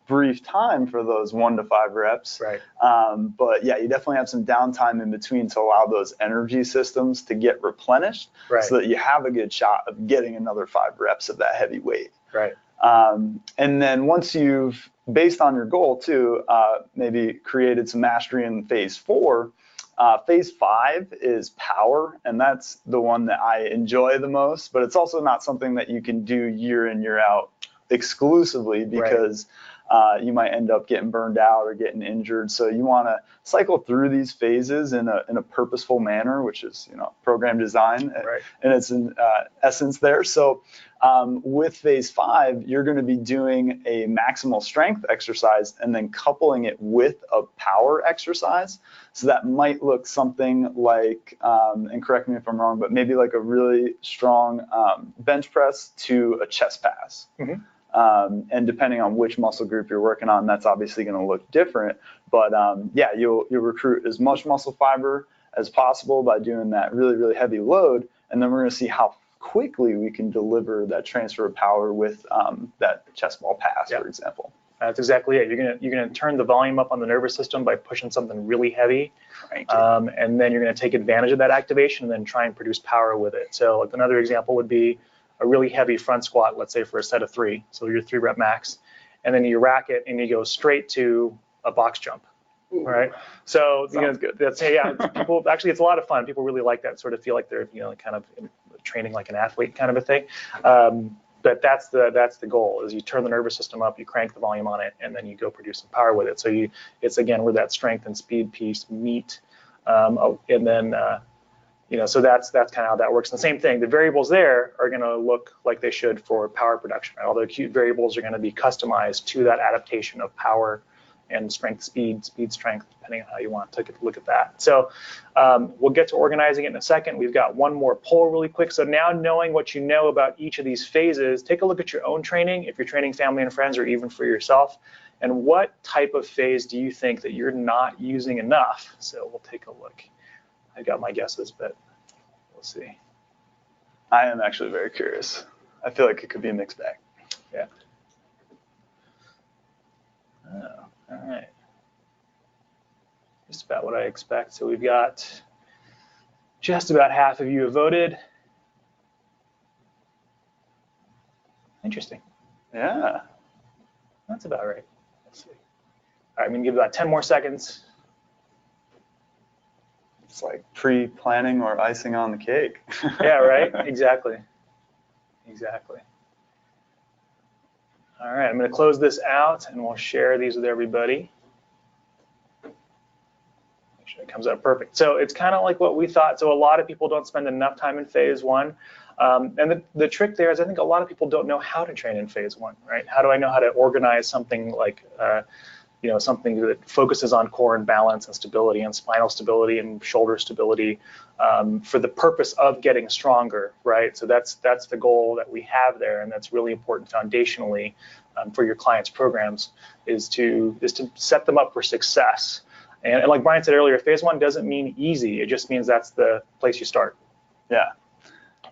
brief time for those 1 to 5 reps. Right. But yeah, you definitely have some downtime in between to allow those energy systems to get replenished so that you have a good shot of getting another 5 reps of that heavy weight. Right. And then once you've, based on your goal too, maybe created some mastery in phase 4, phase 5 is power, and that's the one that I enjoy the most, but it's also not something that you can do year in, year out exclusively because you might end up getting burned out or getting injured. So you want to cycle through these phases in a purposeful manner, which is program design and it's in essence there. So with phase 5, you're going to be doing a maximal strength exercise and then coupling it with a power exercise. So that might look something like, and correct me if I'm wrong, but maybe like a really strong bench press to a chest pass. Mm-hmm. And depending on which muscle group you're working on, that's obviously going to look different. But yeah, you'll recruit as much muscle fiber as possible by doing that really, really heavy load. And then we're going to see how quickly we can deliver that transfer of power with that chest ball pass, for example. That's exactly it. You're gonna turn the volume up on the nervous system by pushing something really heavy, and then you're going to take advantage of that activation and then try and produce power with it. So like another example would be a really heavy front squat, let's say for a set of 3, so your 3 rep max, and then you rack it and you go straight to a box jump. Ooh. Right? So that's people actually, it's a lot of fun. People really like that, sort of feel like they're kind of training like an athlete kind of a thing. But that's the goal, is you turn the nervous system up, you crank the volume on it, and then you go produce some power with it. So it's again where that strength and speed piece meet, and then so that's kind of how that works. And the same thing, the variables there are going to look like they should for power production. Right? All the acute variables are going to be customized to that adaptation of power and strength, speed, strength, depending on how you want to take a look at that. So we'll get to organizing it in a second. We've got one more poll really quick. So now knowing what you know about each of these phases, take a look at your own training, if you're training family and friends or even for yourself, and what type of phase do you think that you're not using enough? So we'll take a look. I got my guesses, but we'll see. I am actually very curious. I feel like it could be a mixed bag. Yeah. Oh, all right. Just about what I expect. So we've got just about half of you have voted. Interesting. Yeah. That's about right. Let's see. All right, I'm going to give about 10 more seconds. It's like pre-planning or icing on the cake. Yeah, right? Exactly. All right, I'm going to close this out and we'll share these with everybody. Make sure it comes out perfect. So it's kind of like what we thought. So a lot of people don't spend enough time in phase 1. And the trick there is I think a lot of people don't know how to train in phase one, right? How do I know how to organize something like something that focuses on core and balance and stability and spinal stability and shoulder stability for the purpose of getting stronger, right? So that's the goal that we have there, and that's really important foundationally for your clients' programs is to set them up for success. And like Brian said earlier, phase one doesn't mean easy. It just means that's the place you start. Yeah.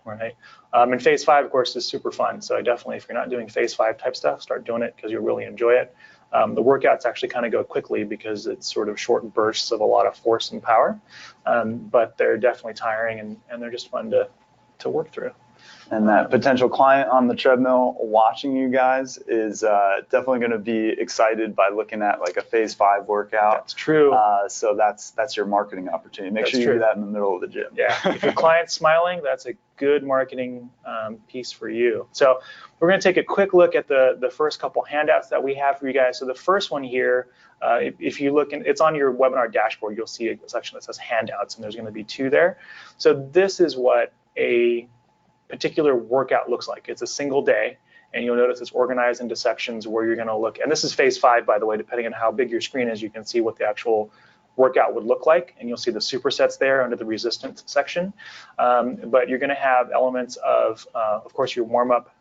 Right. And phase five, of course, is super fun. So definitely, if you're not doing phase five type stuff, start doing it because you'll really enjoy it. The workouts actually kind of go quickly because it's sort of short bursts of a lot of force and power, but they're definitely tiring and they're just fun to work through. And that potential client on the treadmill watching you guys is definitely going to be excited by looking at like a phase 5 workout. That's true. So that's your marketing opportunity. Make sure you do that in the middle of the gym. Yeah, if your client's smiling, that's a good marketing piece for you. So we're going to take a quick look at the first couple handouts that we have for you guys. So the first one here, if you look, it's on your webinar dashboard, you'll see a section that says handouts, and there's going to be 2 there. So this is what a particular workout looks like. It's a single day, and you'll notice it's organized into sections where you're going to look, and this is phase 5, by the way. Depending on how big your screen is, you can see what the actual workout would look like, and you'll see the supersets there under the resistance section. But you're going to have elements of course, your warm-up,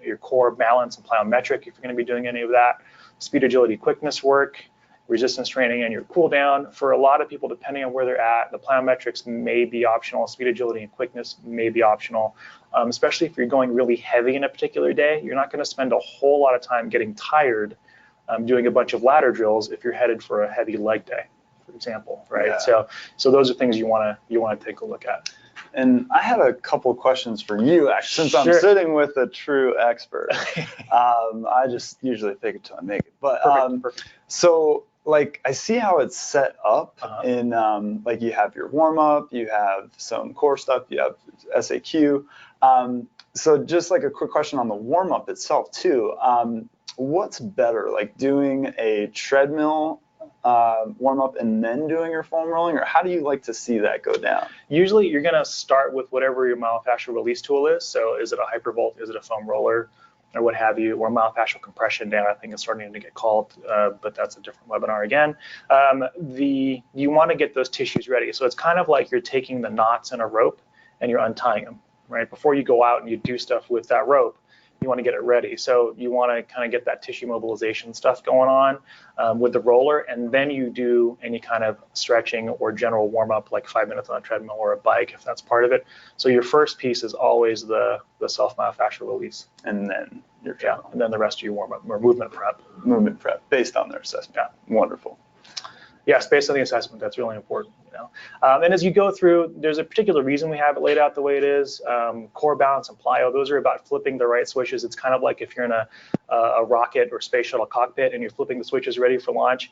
your core balance and plyometric, if you're going to be doing any of that, speed, agility, quickness work, resistance training, and your cool down. For a lot of people, depending on where they're at, the plyometrics may be optional, speed, agility, and quickness may be optional, especially if you're going really heavy in a particular day. You're not going to spend a whole lot of time getting tired doing a bunch of ladder drills if you're headed for a heavy leg day, for example, right? Yeah. So those are things you want to take a look at. And I had a couple questions for you, actually, since Sure. I'm sitting with a true expert. I just usually fake it till I make it. But Perfect. So, like, I see how it's set up in, like, you have your warm-up, you have some core stuff, you have SAQ. So just like a quick question on the warm-up itself, too. What's better, like doing a treadmill warm-up and then doing your foam rolling, or how do you like to see that go down? Usually you're going to start with whatever your myofascial release tool is. So is it a hypervolt, is it a foam roller, or what have you, or myofascial compression down, I think it's starting to get called, but that's a different webinar again. You want to get those tissues ready. So it's kind of like you're taking the knots in a rope and you're untying them, right? Before you go out and you do stuff with that rope, you want to get it ready. So you want to kind of get that tissue mobilization stuff going on with the roller, and then you do any kind of stretching or general warm up, like 5 minutes on a treadmill or a bike, if that's part of it. So your first piece is always the self myofascial release. And then your treadmill. And then the rest of your warm up or movement prep. Movement prep based on their assessment. Yeah. Wonderful. Yes, based on the assessment, that's really important. And as you go through, there's a particular reason we have it laid out the way it is. Core balance and plyo, those are about flipping the right switches. It's kind of like if you're in a rocket or space shuttle cockpit and you're flipping the switches ready for launch.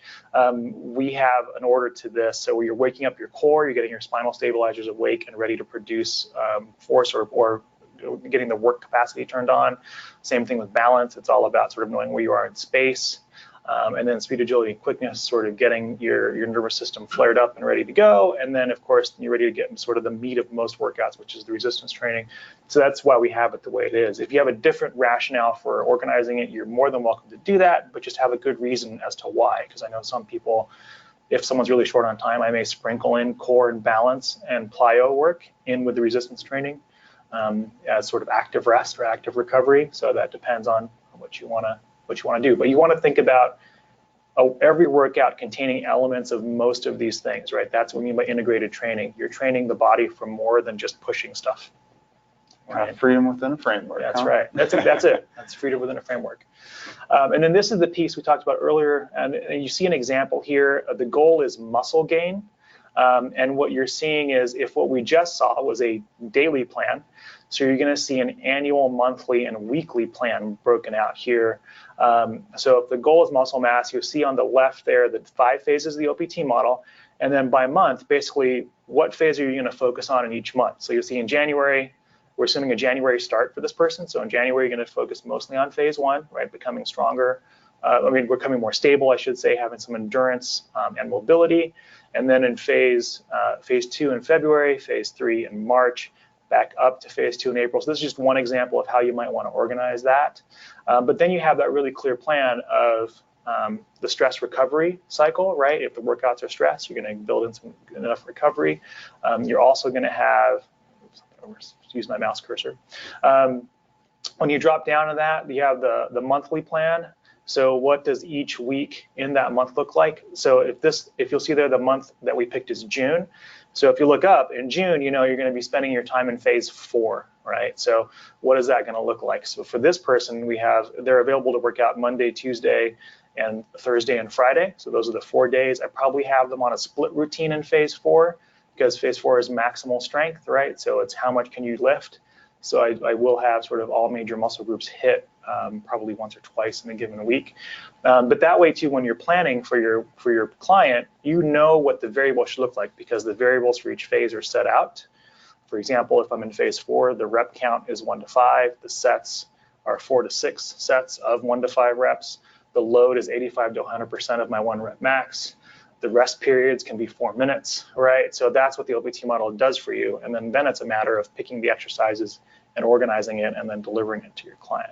We have an order to this. So where you're waking up your core, you're getting your spinal stabilizers awake and ready to produce force or getting the work capacity turned on. Same thing with balance. It's all about sort of knowing where you are in space. And then speed, agility, and quickness, sort of getting your nervous system flared up and ready to go. And then, of course, you're ready to get sort of the meat of most workouts, which is the resistance training. So that's why we have it the way it is. If you have a different rationale for organizing it, you're more than welcome to do that, but just have a good reason as to why. Because I know some people, if someone's really short on time, I may sprinkle in core and balance and plyo work in with the resistance training as sort of active rest or active recovery. So that depends on what you want to do. But you want to think about every workout containing elements of most of these things, right? That's what we mean by integrated training. You're training the body for more than just pushing stuff. Right? Freedom within a framework. That's right. That's it. That's freedom within a framework. And then this is the piece we talked about earlier. And you see an example here. The goal is muscle gain. And what you're seeing is if what we just saw was a daily plan, so you're going to see an annual, monthly, and weekly plan broken out here. So if the goal is muscle mass, you'll see on the left there the 5 phases of the OPT model. And then by month, basically, what phase are you going to focus on in each month? So you'll see in January, we're assuming a January start for this person. So in January, you're going to focus mostly on phase 1, right? Becoming stronger. Becoming more stable, I should say, having some endurance and mobility. And then in phase 2 in February, phase 3 in March, back up to phase 2 in April. So this is just one example of how you might want to organize that. But then you have that really clear plan of the stress recovery cycle, right? If the workouts are stress, you're going to build in enough recovery. You're also going to have, use my mouse cursor. When you drop down to that, you have the monthly plan. So what does each week in that month look like? So if you'll see there, the month that we picked is June. So if you look up in June, you know you're going to be spending your time in phase 4, right? So what is that going to look like? So for this person, they're available to work out Monday, Tuesday, and Thursday and Friday. So those are the 4 days. I probably have them on a split routine in phase 4 because phase 4 is maximal strength, right? So it's how much can you lift. So I will have sort of all major muscle groups hit probably once or twice in a given week. But that way too, when you're planning for your client, you know what the variable should look like because the variables for each phase are set out. For example, if I'm in phase 4, the rep count is 1 to 5. The sets are 4 to 6 sets of 1 to 5 reps. The load is 85 to 100% of my 1 rep max. The rest periods can be 4 minutes, right? So that's what the OPT model does for you. And then it's a matter of picking the exercises and organizing it and then delivering it to your client.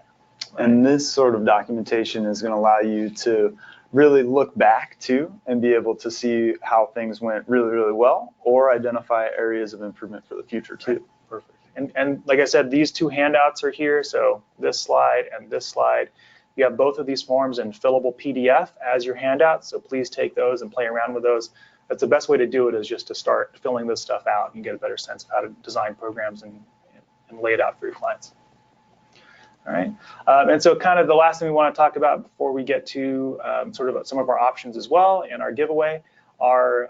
Right? And this sort of documentation is going to allow you to really look back to and be able to see how things went really, really well or identify areas of improvement for the future too. Right. Perfect. And like I said, these 2 handouts are here. So this slide and this slide. You have both of these forms in fillable PDF as your handout, so please take those and play around with those. That's the best way to do it is just to start filling this stuff out and get a better sense of how to design programs and lay it out for your clients. All right, and so kind of the last thing we want to talk about before we get to sort of some of our options as well and our giveaway are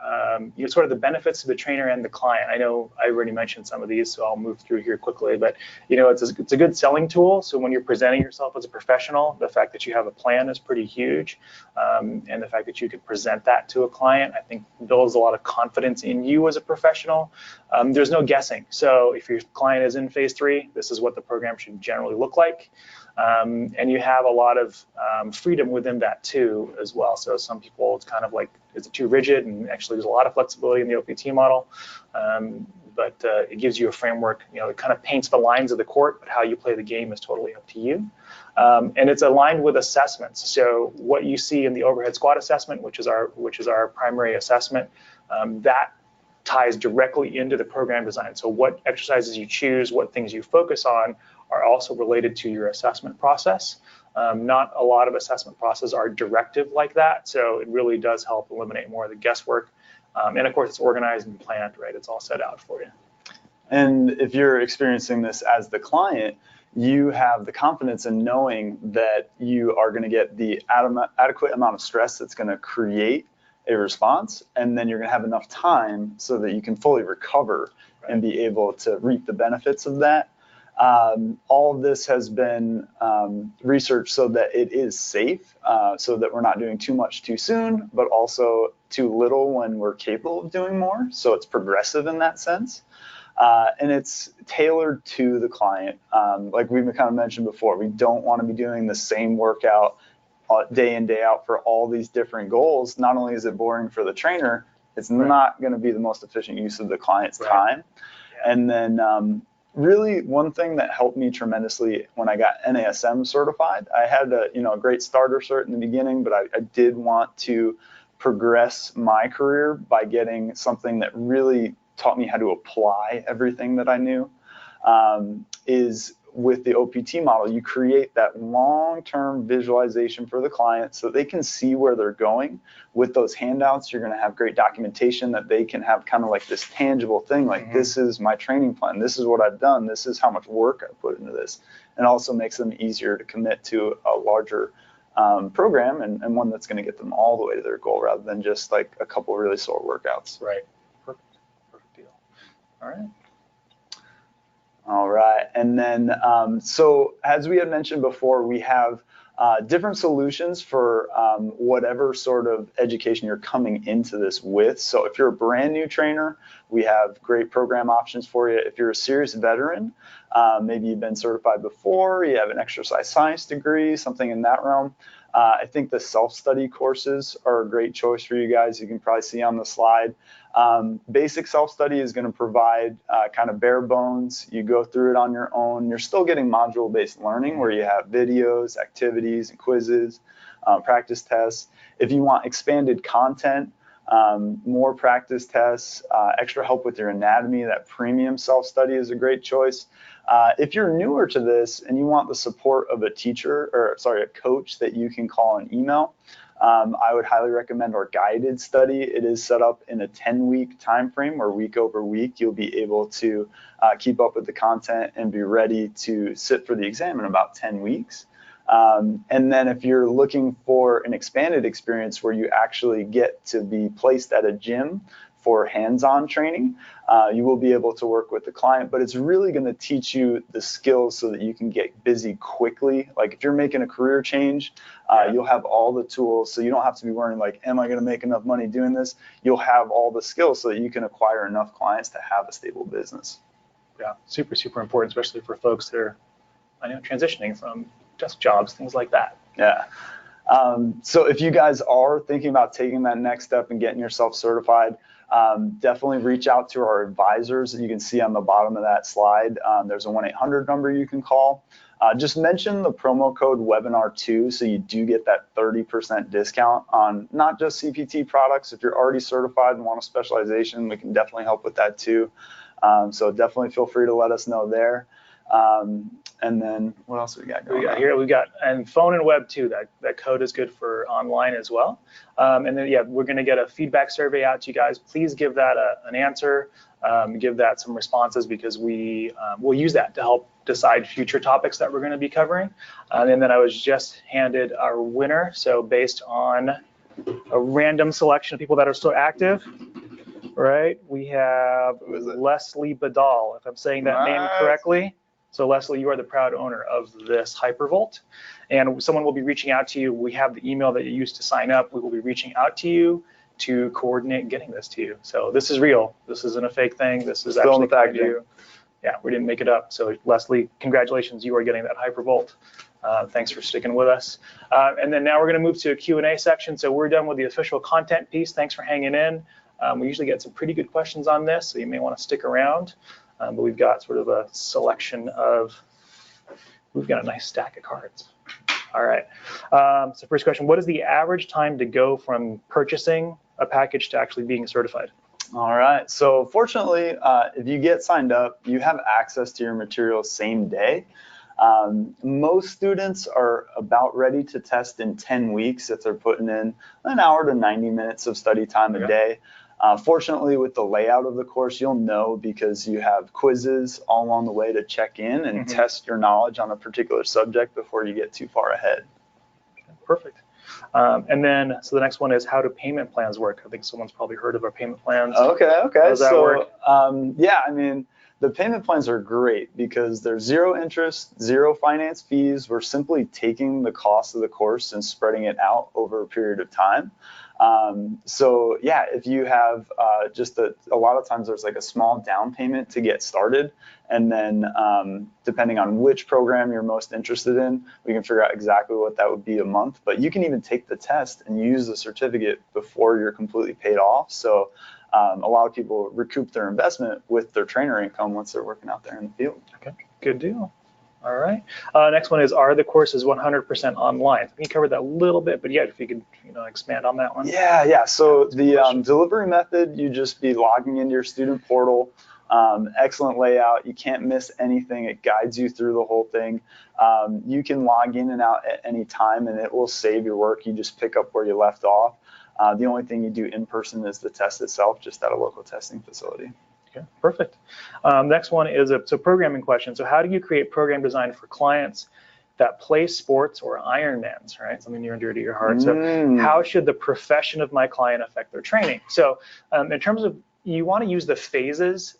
sort of the benefits to the trainer and the client. I know I already mentioned some of these, so I'll move through here quickly, but it's a good selling tool. So when you're presenting yourself as a professional, the fact that you have a plan is pretty huge, and the fact that you can present that to a client, I think builds a lot of confidence in you as a professional. There's no guessing. So if your client is in phase 3, this is what the program should generally look like. And you have a lot of freedom within that too as well. So some people, it's kind of like, is it too rigid? And actually there's a lot of flexibility in the OPT model, but it gives you a framework, it kind of paints the lines of the court, but how you play the game is totally up to you. And it's aligned with assessments. So what you see in the overhead squat assessment, which is our primary assessment, that ties directly into the program design. So what exercises you choose, what things you focus on are also related to your assessment process. Not a lot of assessment processes are directive like that, so it really does help eliminate more of the guesswork. And of course, it's organized and planned, right? It's all set out for you. And if you're experiencing this as the client, you have the confidence in knowing that you are going to get the adequate amount of stress that's going to create a response, and then you're going to have enough time so that you can fully recover and be able to reap the benefits of that. All of this has been researched so that it is safe, so that we're not doing too much too soon, but also too little when we're capable of doing more. So it's progressive in that sense. And it's tailored to the client. Like we've kind of mentioned before, we don't want to be doing the same workout day in, day out for all these different goals. Not only is it boring for the trainer, it's not going to be the most efficient use of the client's time. Yeah. And then really one thing that helped me tremendously when I got NASM certified, I had a great starter cert in the beginning, but I did want to progress my career by getting something that really taught me how to apply everything that I knew, is with the OPT model, you create that long-term visualization for the client so they can see where they're going. With those handouts, you're going to have great documentation that they can have kind of like this tangible thing, like this is my training plan, this is what I've done, this is how much work I put into this. And also makes them easier to commit to a larger program and one that's going to get them all the way to their goal rather than just like a couple of really sore workouts. Right. Perfect deal. All right. All right, and then so as we had mentioned before, we have different solutions for whatever sort of education you're coming into this with. So if you're a brand new trainer, we have great program options for you. If you're a serious veteran, maybe you've been certified before, you have an exercise science degree, something in that realm, I think the self-study courses are a great choice for you guys. You can probably see on the slide. Basic self-study is going to provide kind of bare bones. You go through it on your own. You're still getting module-based learning where you have videos, activities, and quizzes, practice tests. If you want expanded content, more practice tests, extra help with your anatomy, that premium self-study is a great choice. If you're newer to this and you want the support of a teacher, or sorry, a coach that you can call and email, I would highly recommend our guided study. It is set up in a 10-week time frame where week over week you'll be able to keep up with the content and be ready to sit for the exam in about 10 weeks. And then if you're looking for an expanded experience where you actually get to be placed at a gym for hands-on training, you will be able to work with the client, but it's really going to teach you the skills so that you can get busy quickly. Like if you're making a career change, you'll have all the tools, so you don't have to be worrying like, am I going to make enough money doing this? You'll have all the skills so that you can acquire enough clients to have a stable business. Yeah, super, super important, especially for folks that are, transitioning from desk jobs, things like that. Yeah. So if you guys are thinking about taking that next step and getting yourself certified, definitely reach out to our advisors that you can see on the bottom of that slide. There's a 1-800 number you can call. Just mention the promo code webinar2 so you do get that 30% discount on not just CPT products. If you're already certified and want a specialization, we can definitely help with that too. So definitely feel free to let us know there. And then what else we got going on? Here we got, and phone and web too. That code is good for online as well. And then we're going to get a feedback survey out to you guys. Please give that an answer, give that some responses, because we'll use that to help decide future topics that we're going to be covering. And then I was just handed our winner. So based on a random selection of people that are still active, right? We have Leslie Badal, if I'm saying that name correctly. So Leslie, you are the proud owner of this Hypervolt, and someone will be reaching out to you. We have the email that you used to sign up. We will be reaching out to you to coordinate getting this to you. So this is real. This isn't a fake thing. This is actually coming to you. Yeah, we didn't make it up. So Leslie, congratulations, you are getting that Hypervolt. Thanks for sticking with us. And then now we're going to move to a Q&A section. So we're done with the official content piece. Thanks for hanging in. We usually get some pretty good questions on this, so you may want to stick around. But we've got sort of a selection of, we've got a nice stack of cards. All right. So first question, what is the average time to go from purchasing a package to actually being certified? All right. So fortunately, if you get signed up, you have access to your materials same day. Most students are about ready to test in 10 weeks if they're putting in an hour to 90 minutes of study time a day. Fortunately, with the layout of the course, you'll know because you have quizzes all along the way to check in and test your knowledge on a particular subject before you get too far ahead. Perfect. And then, so the next one is, how do payment plans work? I think someone's probably heard of our payment plans. Okay. How does that work? Yeah, I mean, the payment plans are great because there's zero interest, zero finance fees. We're simply taking the cost of the course and spreading it out over a period of time. So yeah, if you have just a lot of times there's like a small down payment to get started, and then depending on which program you're most interested in, we can figure out exactly what that would be a month. But you can even take the test and use the certificate before you're completely paid off. So a lot of people recoup their investment with their trainer income once they're working out there in the field. Okay, good deal. All right. Next one is, are the courses 100% online? I think you covered that a little bit, but yeah, if you could expand on that one. Yeah. So the delivery method, you just be logging into your student portal. Excellent layout. You can't miss anything. It guides you through the whole thing. You can log in and out at any time, and it will save your work. You just pick up where you left off. The only thing you do in person is the test itself, just at a local testing facility. Okay, perfect. Next one is a programming question. So how do you create program design for clients that play sports or Ironmans, right? Something near and dear to your heart. So how should the profession of my client affect their training? So in terms of, you want to use the phases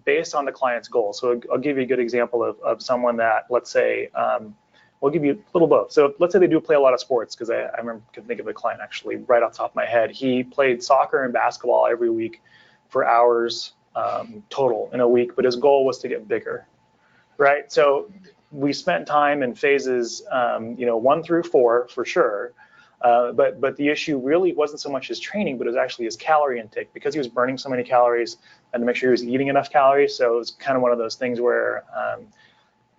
based on the client's goals. So I'll give you a good example of someone that, let's say, we'll give you a little both. So let's say they do play a lot of sports, because I can think of a client actually right off the top of my head. He played soccer and basketball every week for hours total in a week, but his goal was to get bigger, right? So we spent time in phases, 1 through 4 for sure. But the issue really wasn't so much his training, but it was actually his calorie intake, because he was burning so many calories and to make sure he was eating enough calories. So it was kind of one of those things where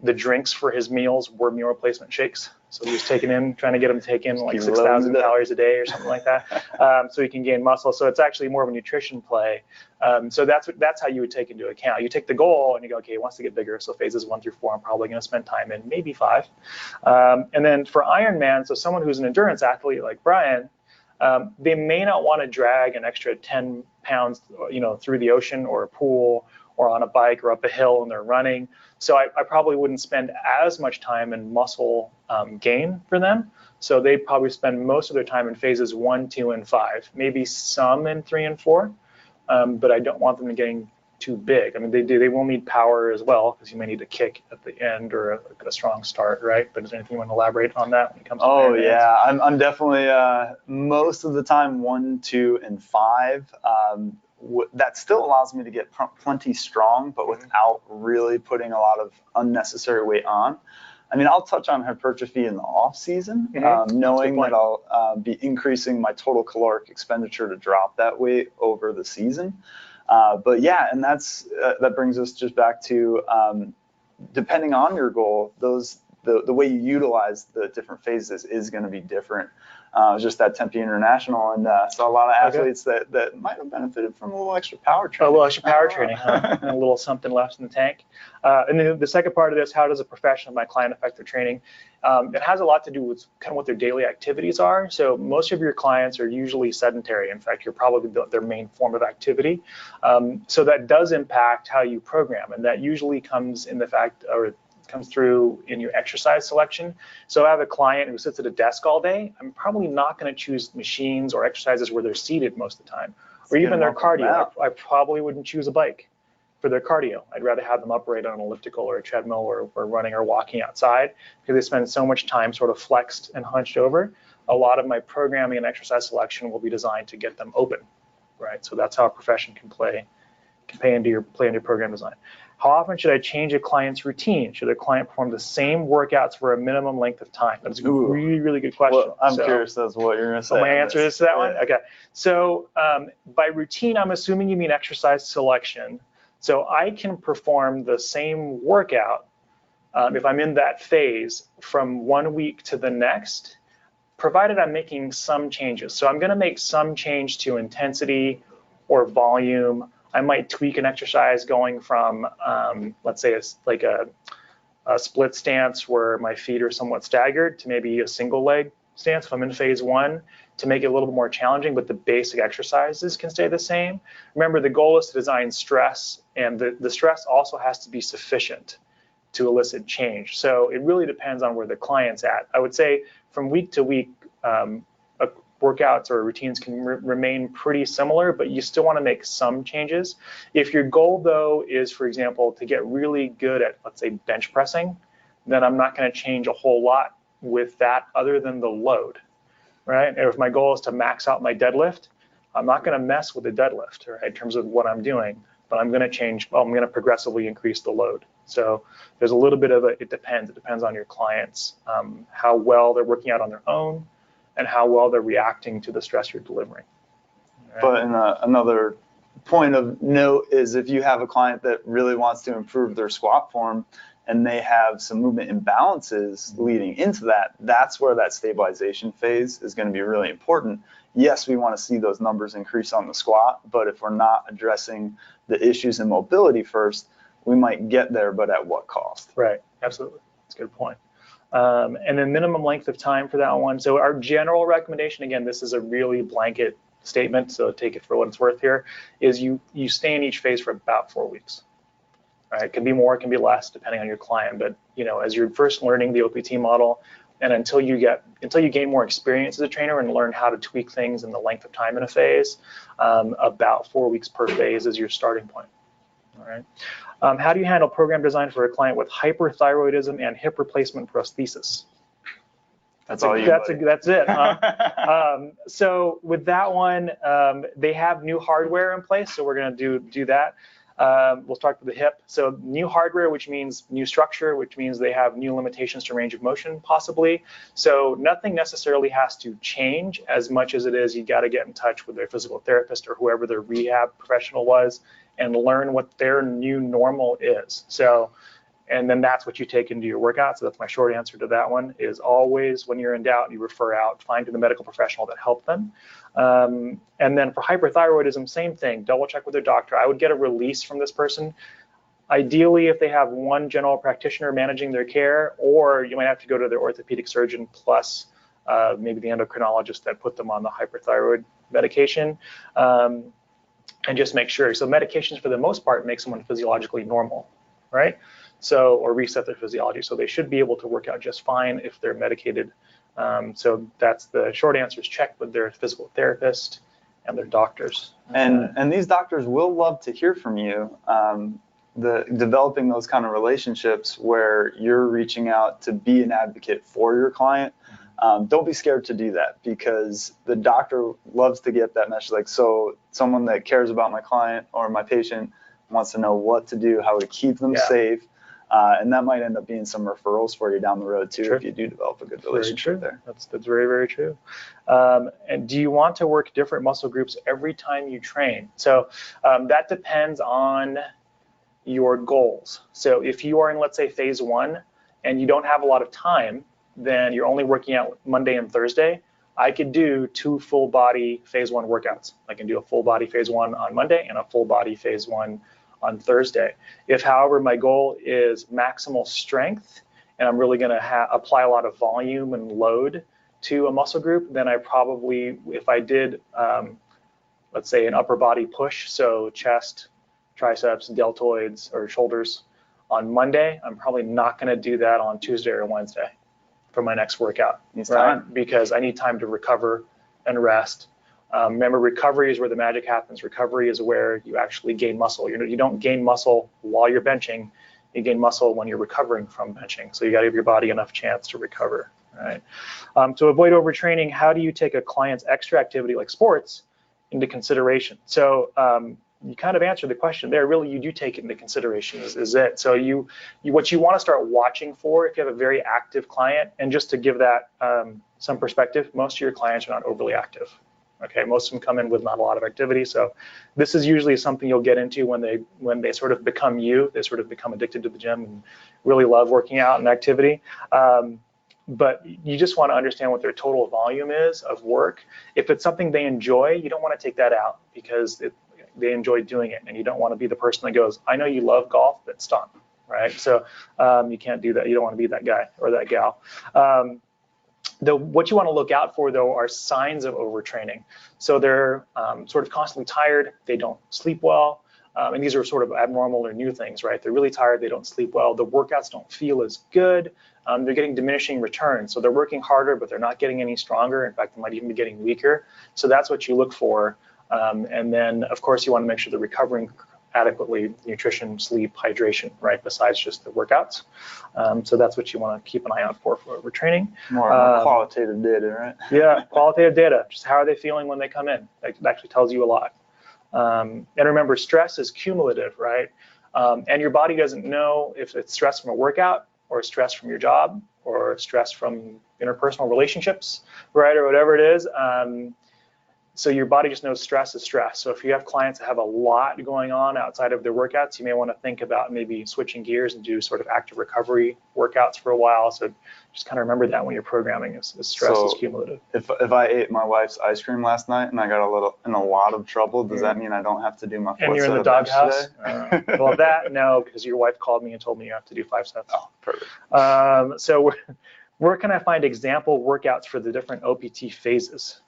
the drinks for his meals were meal replacement shakes. So he was trying to get him to take in like 6,000 calories a day or something like that, so he can gain muscle. So it's actually more of a nutrition play. So that's how you would take into account. You take the goal and you go, okay, he wants to get bigger. So phases 1 through 4, I'm probably going to spend time in, maybe 5. And then for Ironman, so someone who's an endurance athlete like Brian, they may not want to drag an extra 10 pounds, through the ocean or a pool or on a bike or up a hill and they're running. So I probably wouldn't spend as much time in muscle gain for them. So they probably spend most of their time in phases 1, 2, and 5, maybe some in 3 and 4, but I don't want them getting too big. I mean, they will need power as well, because you may need a kick at the end or a strong start, right? But is there anything you want to elaborate on that when it comes to Oh, yeah, I'm definitely most of the time 1, 2, and 5. That still allows me to get plenty strong, but without really putting a lot of unnecessary weight on. I mean, I'll touch on hypertrophy in the off season, knowing that I'll be increasing my total caloric expenditure to drop that weight over the season. But yeah, and that brings us just back to depending on your goal, the way you utilize the different phases is going to be different. I was just at Tempe International and saw a lot of athletes that might have benefited from a little extra power training. A little extra power training, huh? And a little something left in the tank. And then the second part of this, how does a professional, my client, affect their training? It has a lot to do with kind of what their daily activities are. So most of your clients are usually sedentary. In fact, you're probably their main form of activity. So that does impact how you program, and that usually comes in the fact, or comes through in your exercise selection. So I have a client who sits at a desk all day. I'm probably not going to choose machines or exercises where they're seated most of the time, or even their cardio. I probably wouldn't choose a bike for their cardio. I'd rather have them upright on an elliptical or a treadmill or running or walking outside, because they spend so much time sort of flexed and hunched over. A lot of my programming and exercise selection will be designed to get them open, right? So that's how a profession can play into your program design. How often should I change a client's routine? Should a client perform the same workouts for a minimum length of time? That's a really, really good question. Well, I'm curious as to what you're going to say. My answer is to that one? Okay. So by routine, I'm assuming you mean exercise selection. So I can perform the same workout if I'm in that phase from 1 week to the next, provided I'm making some changes. So I'm going to make some change to intensity or volume. I might tweak an exercise going from, let's say, a split stance where my feet are somewhat staggered to maybe a single leg stance if I'm in phase 1, to make it a little bit more challenging, but the basic exercises can stay the same. Remember, the goal is to design stress, and the stress also has to be sufficient to elicit change. So it really depends on where the client's at. I would say from week to week, workouts or routines can remain pretty similar, but you still want to make some changes. If your goal, though, is, for example, to get really good at, let's say, bench pressing, then I'm not going to change a whole lot with that other than the load, right? And if my goal is to max out my deadlift, I'm not going to mess with the deadlift, right, in terms of what I'm doing, but I'm going to progressively increase the load. So there's a little bit of it depends. It depends on your clients, how well they're working out on their own, and how well they're reacting to the stress you're delivering. Right? But another point of note is if you have a client that really wants to improve their squat form and they have some movement imbalances leading into that, that's where that stabilization phase is going to be really important. Yes, we want to see those numbers increase on the squat, but if we're not addressing the issues in mobility first, we might get there, but at what cost? Right, absolutely. That's a good point. And then minimum length of time for that one. So our general recommendation, again, this is a really blanket statement, so take it for what it's worth here, is you stay in each phase for about 4 weeks. All right, it can be more, it can be less, depending on your client. But as you're first learning the OPT model, and until you gain more experience as a trainer and learn how to tweak things in the length of time in a phase, about 4 weeks per phase is your starting point. All right. How do you handle program design for a client with hyperthyroidism and hip replacement prosthesis? That's it. Huh? So with that one, they have new hardware in place, so we're going to do that. We'll start with the hip. So new hardware, which means new structure, which means they have new limitations to range of motion, possibly. So nothing necessarily has to change as much as it is you got to get in touch with their physical therapist or whoever their rehab professional was and learn what their new normal is. So, and then that's what you take into your workout. So that's my short answer to that one, is always when you're in doubt, you refer out, find the medical professional that helped them. And then for hyperthyroidism, same thing, double check with their doctor. I would get a release from this person. Ideally, if they have one general practitioner managing their care, or you might have to go to their orthopedic surgeon plus maybe the endocrinologist that put them on the hyperthyroid medication, and just make sure. So medications, for the most part, make someone physiologically normal, right? So, or reset their physiology. So they should be able to work out just fine if they're medicated. So that's the short answer, is check with their physical therapist and their doctors. And these doctors will love to hear from you. Developing those kind of relationships where you're reaching out to be an advocate for your client. Don't be scared to do that, because the doctor loves to get that message. Like, so someone that cares about my client or my patient wants to know what to do, how to keep them safe. And that might end up being some referrals for you down the road too, if you do develop a good relationship there. That's very, very true. And do you want to work different muscle groups every time you train? So that depends on your goals. So if you are in, let's say, phase 1 and you don't have a lot of time, then you're only working out Monday and Thursday, I could do 2 full body phase 1 workouts. I can do a full body phase 1 on Monday and a full body phase 1 on Thursday. If, however, my goal is maximal strength and I'm really going to apply a lot of volume and load to a muscle group, then I probably, if I did, let's say, an upper body push, so chest, triceps, deltoids, or shoulders on Monday, I'm probably not going to do that on Tuesday or Wednesday for my next workout, right? Because I need time to recover and rest. Remember, recovery is where the magic happens. Recovery is where you actually gain muscle. You don't gain muscle while you're benching. You gain muscle when you're recovering from benching. So you got to give your body enough chance to recover, right? To avoid overtraining, how do you take a client's extra activity like sports into consideration? So you kind of answered the question there. Really, you do take it into consideration, is it. So what you want to start watching for, if you have a very active client, and just to give that some perspective, most of your clients are not overly active. Okay, most of them come in with not a lot of activity. So this is usually something you'll get into when they sort of become you. They sort of become addicted to the gym and really love working out and activity. But you just want to understand what their total volume is of work. If it's something they enjoy, you don't want to take that out, because they enjoy doing it, and you don't want to be the person that goes, I know you love golf, but stop, right? So you can't do that. You don't want to be that guy or that gal. What you want to look out for, though, are signs of overtraining. So they're sort of constantly tired, they don't sleep well, and these are sort of abnormal or new things, right? They're really tired, they don't sleep well, the workouts don't feel as good, they're getting diminishing returns. So they're working harder, but they're not getting any stronger. In fact, they might even be getting weaker. So that's what you look for. And then, of course, you want to make sure they're recovering adequately, nutrition, sleep, hydration, right, besides just the workouts. So that's what you want to keep an eye out for overtraining. More qualitative data, right? Yeah, qualitative data. Just how are they feeling when they come in? That actually tells you a lot. And remember, stress is cumulative, right? And your body doesn't know if it's stress from a workout or stress from your job or stress from interpersonal relationships, right, or whatever it is. So your body just knows stress is stress. So if you have clients that have a lot going on outside of their workouts, you may want to think about maybe switching gears and do sort of active recovery workouts for a while. So just kind of remember that when you're programming, is stress is cumulative. If I ate my wife's ice cream last night and I got in a lot of trouble, does that mean I don't have to do my 4 And you're in the doghouse? Well, no, because your wife called me and told me you have to do 5 sets. Oh, perfect. So where can I find example workouts for the different OPT phases?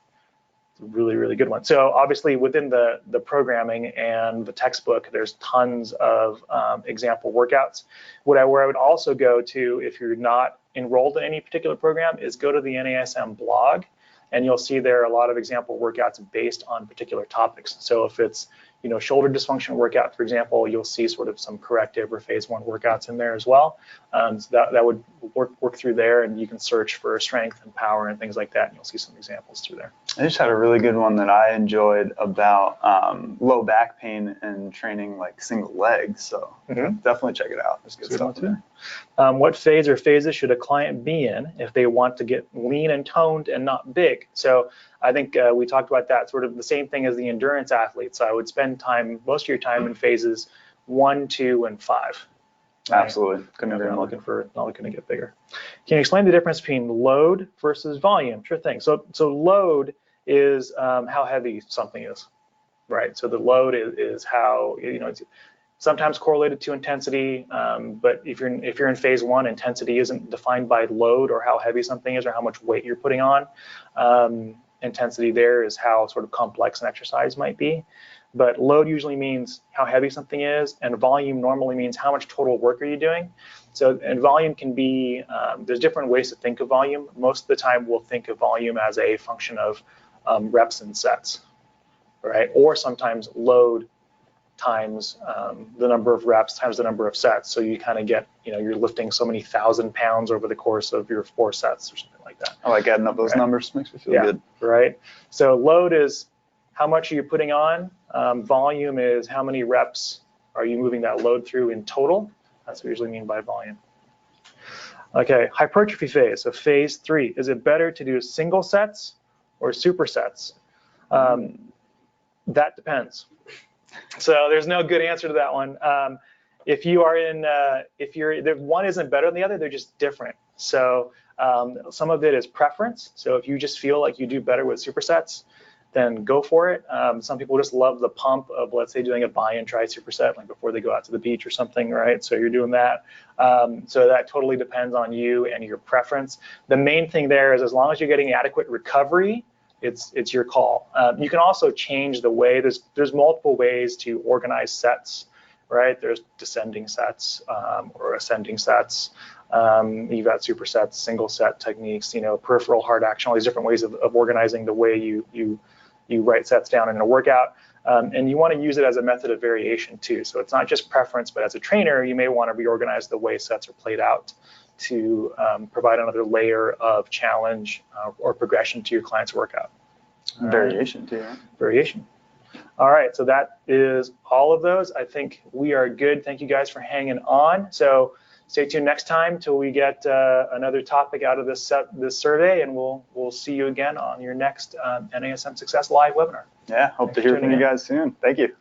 It's a really, really good one. So obviously within the programming and the textbook, there's tons of example workouts. Where I would also go to, if you're not enrolled in any particular program, is go to the NASM blog, and you'll see there are a lot of example workouts based on particular topics. So if it's shoulder dysfunction workout, for example, you'll see sort of some corrective or phase 1 workouts in there as well. So that would work through there, and you can search for strength and power and things like that, and you'll see some examples through there. I just had a really good one that I enjoyed about low back pain and training like single legs. So definitely check it out. There's good stuff in there. What phase or phases should a client be in if they want to get lean and toned and not big? So I think we talked about that, sort of the same thing as the endurance athlete. So I would spend most of your time in phases 1, 2, and 5. Right? Absolutely. Couldn't agree more. Not looking to get bigger. Can you explain the difference between load versus volume? Sure thing. So load is how heavy something is, right? So the load is how, it's sometimes correlated to intensity, but if you're in phase 1, intensity isn't defined by load or how heavy something is or how much weight you're putting on. Intensity there is how sort of complex an exercise might be. But load usually means how heavy something is, and volume normally means how much total work are you doing. So, and volume can be, there's different ways to think of volume. Most of the time we'll think of volume as a function of reps and sets, right? Or sometimes load times the number of reps times the number of sets. So you kind of get, you're lifting so many 1,000 pounds over the course of your 4 sets or something like that. I like adding up those numbers, makes me feel good. Right. So load is how much are you putting on? Volume is how many reps are you moving that load through in total? That's what we usually mean by volume. Okay, hypertrophy phase, so phase 3. Is it better to do single sets or supersets? That depends. So there's no good answer to that one. If you are in, one isn't better than the other, they're just different. So some of it is preference. So if you just feel like you do better with supersets, then go for it. Some people just love the pump of, let's say, doing a buy and try superset, like before they go out to the beach or something, right? So you're doing that. So that totally depends on you and your preference. The main thing there is as long as you're getting adequate recovery, it's your call. You can also change the way, there's multiple ways to organize sets, right? There's descending sets or ascending sets. You've got supersets, single set techniques, peripheral hard action, all these different ways of organizing the way you write sets down in a workout. And you want to use it as a method of variation too. So it's not just preference, but as a trainer, you may want to reorganize the way sets are played out to provide another layer of challenge or progression to your client's workout. Variation too, right? Variation. All right, so that is all of those. I think we are good. Thank you guys for hanging on. So stay tuned next time till we get another topic out of this survey, and we'll see you again on your next NASM Success Live webinar. Yeah, hope to hear from you guys soon. Thank you.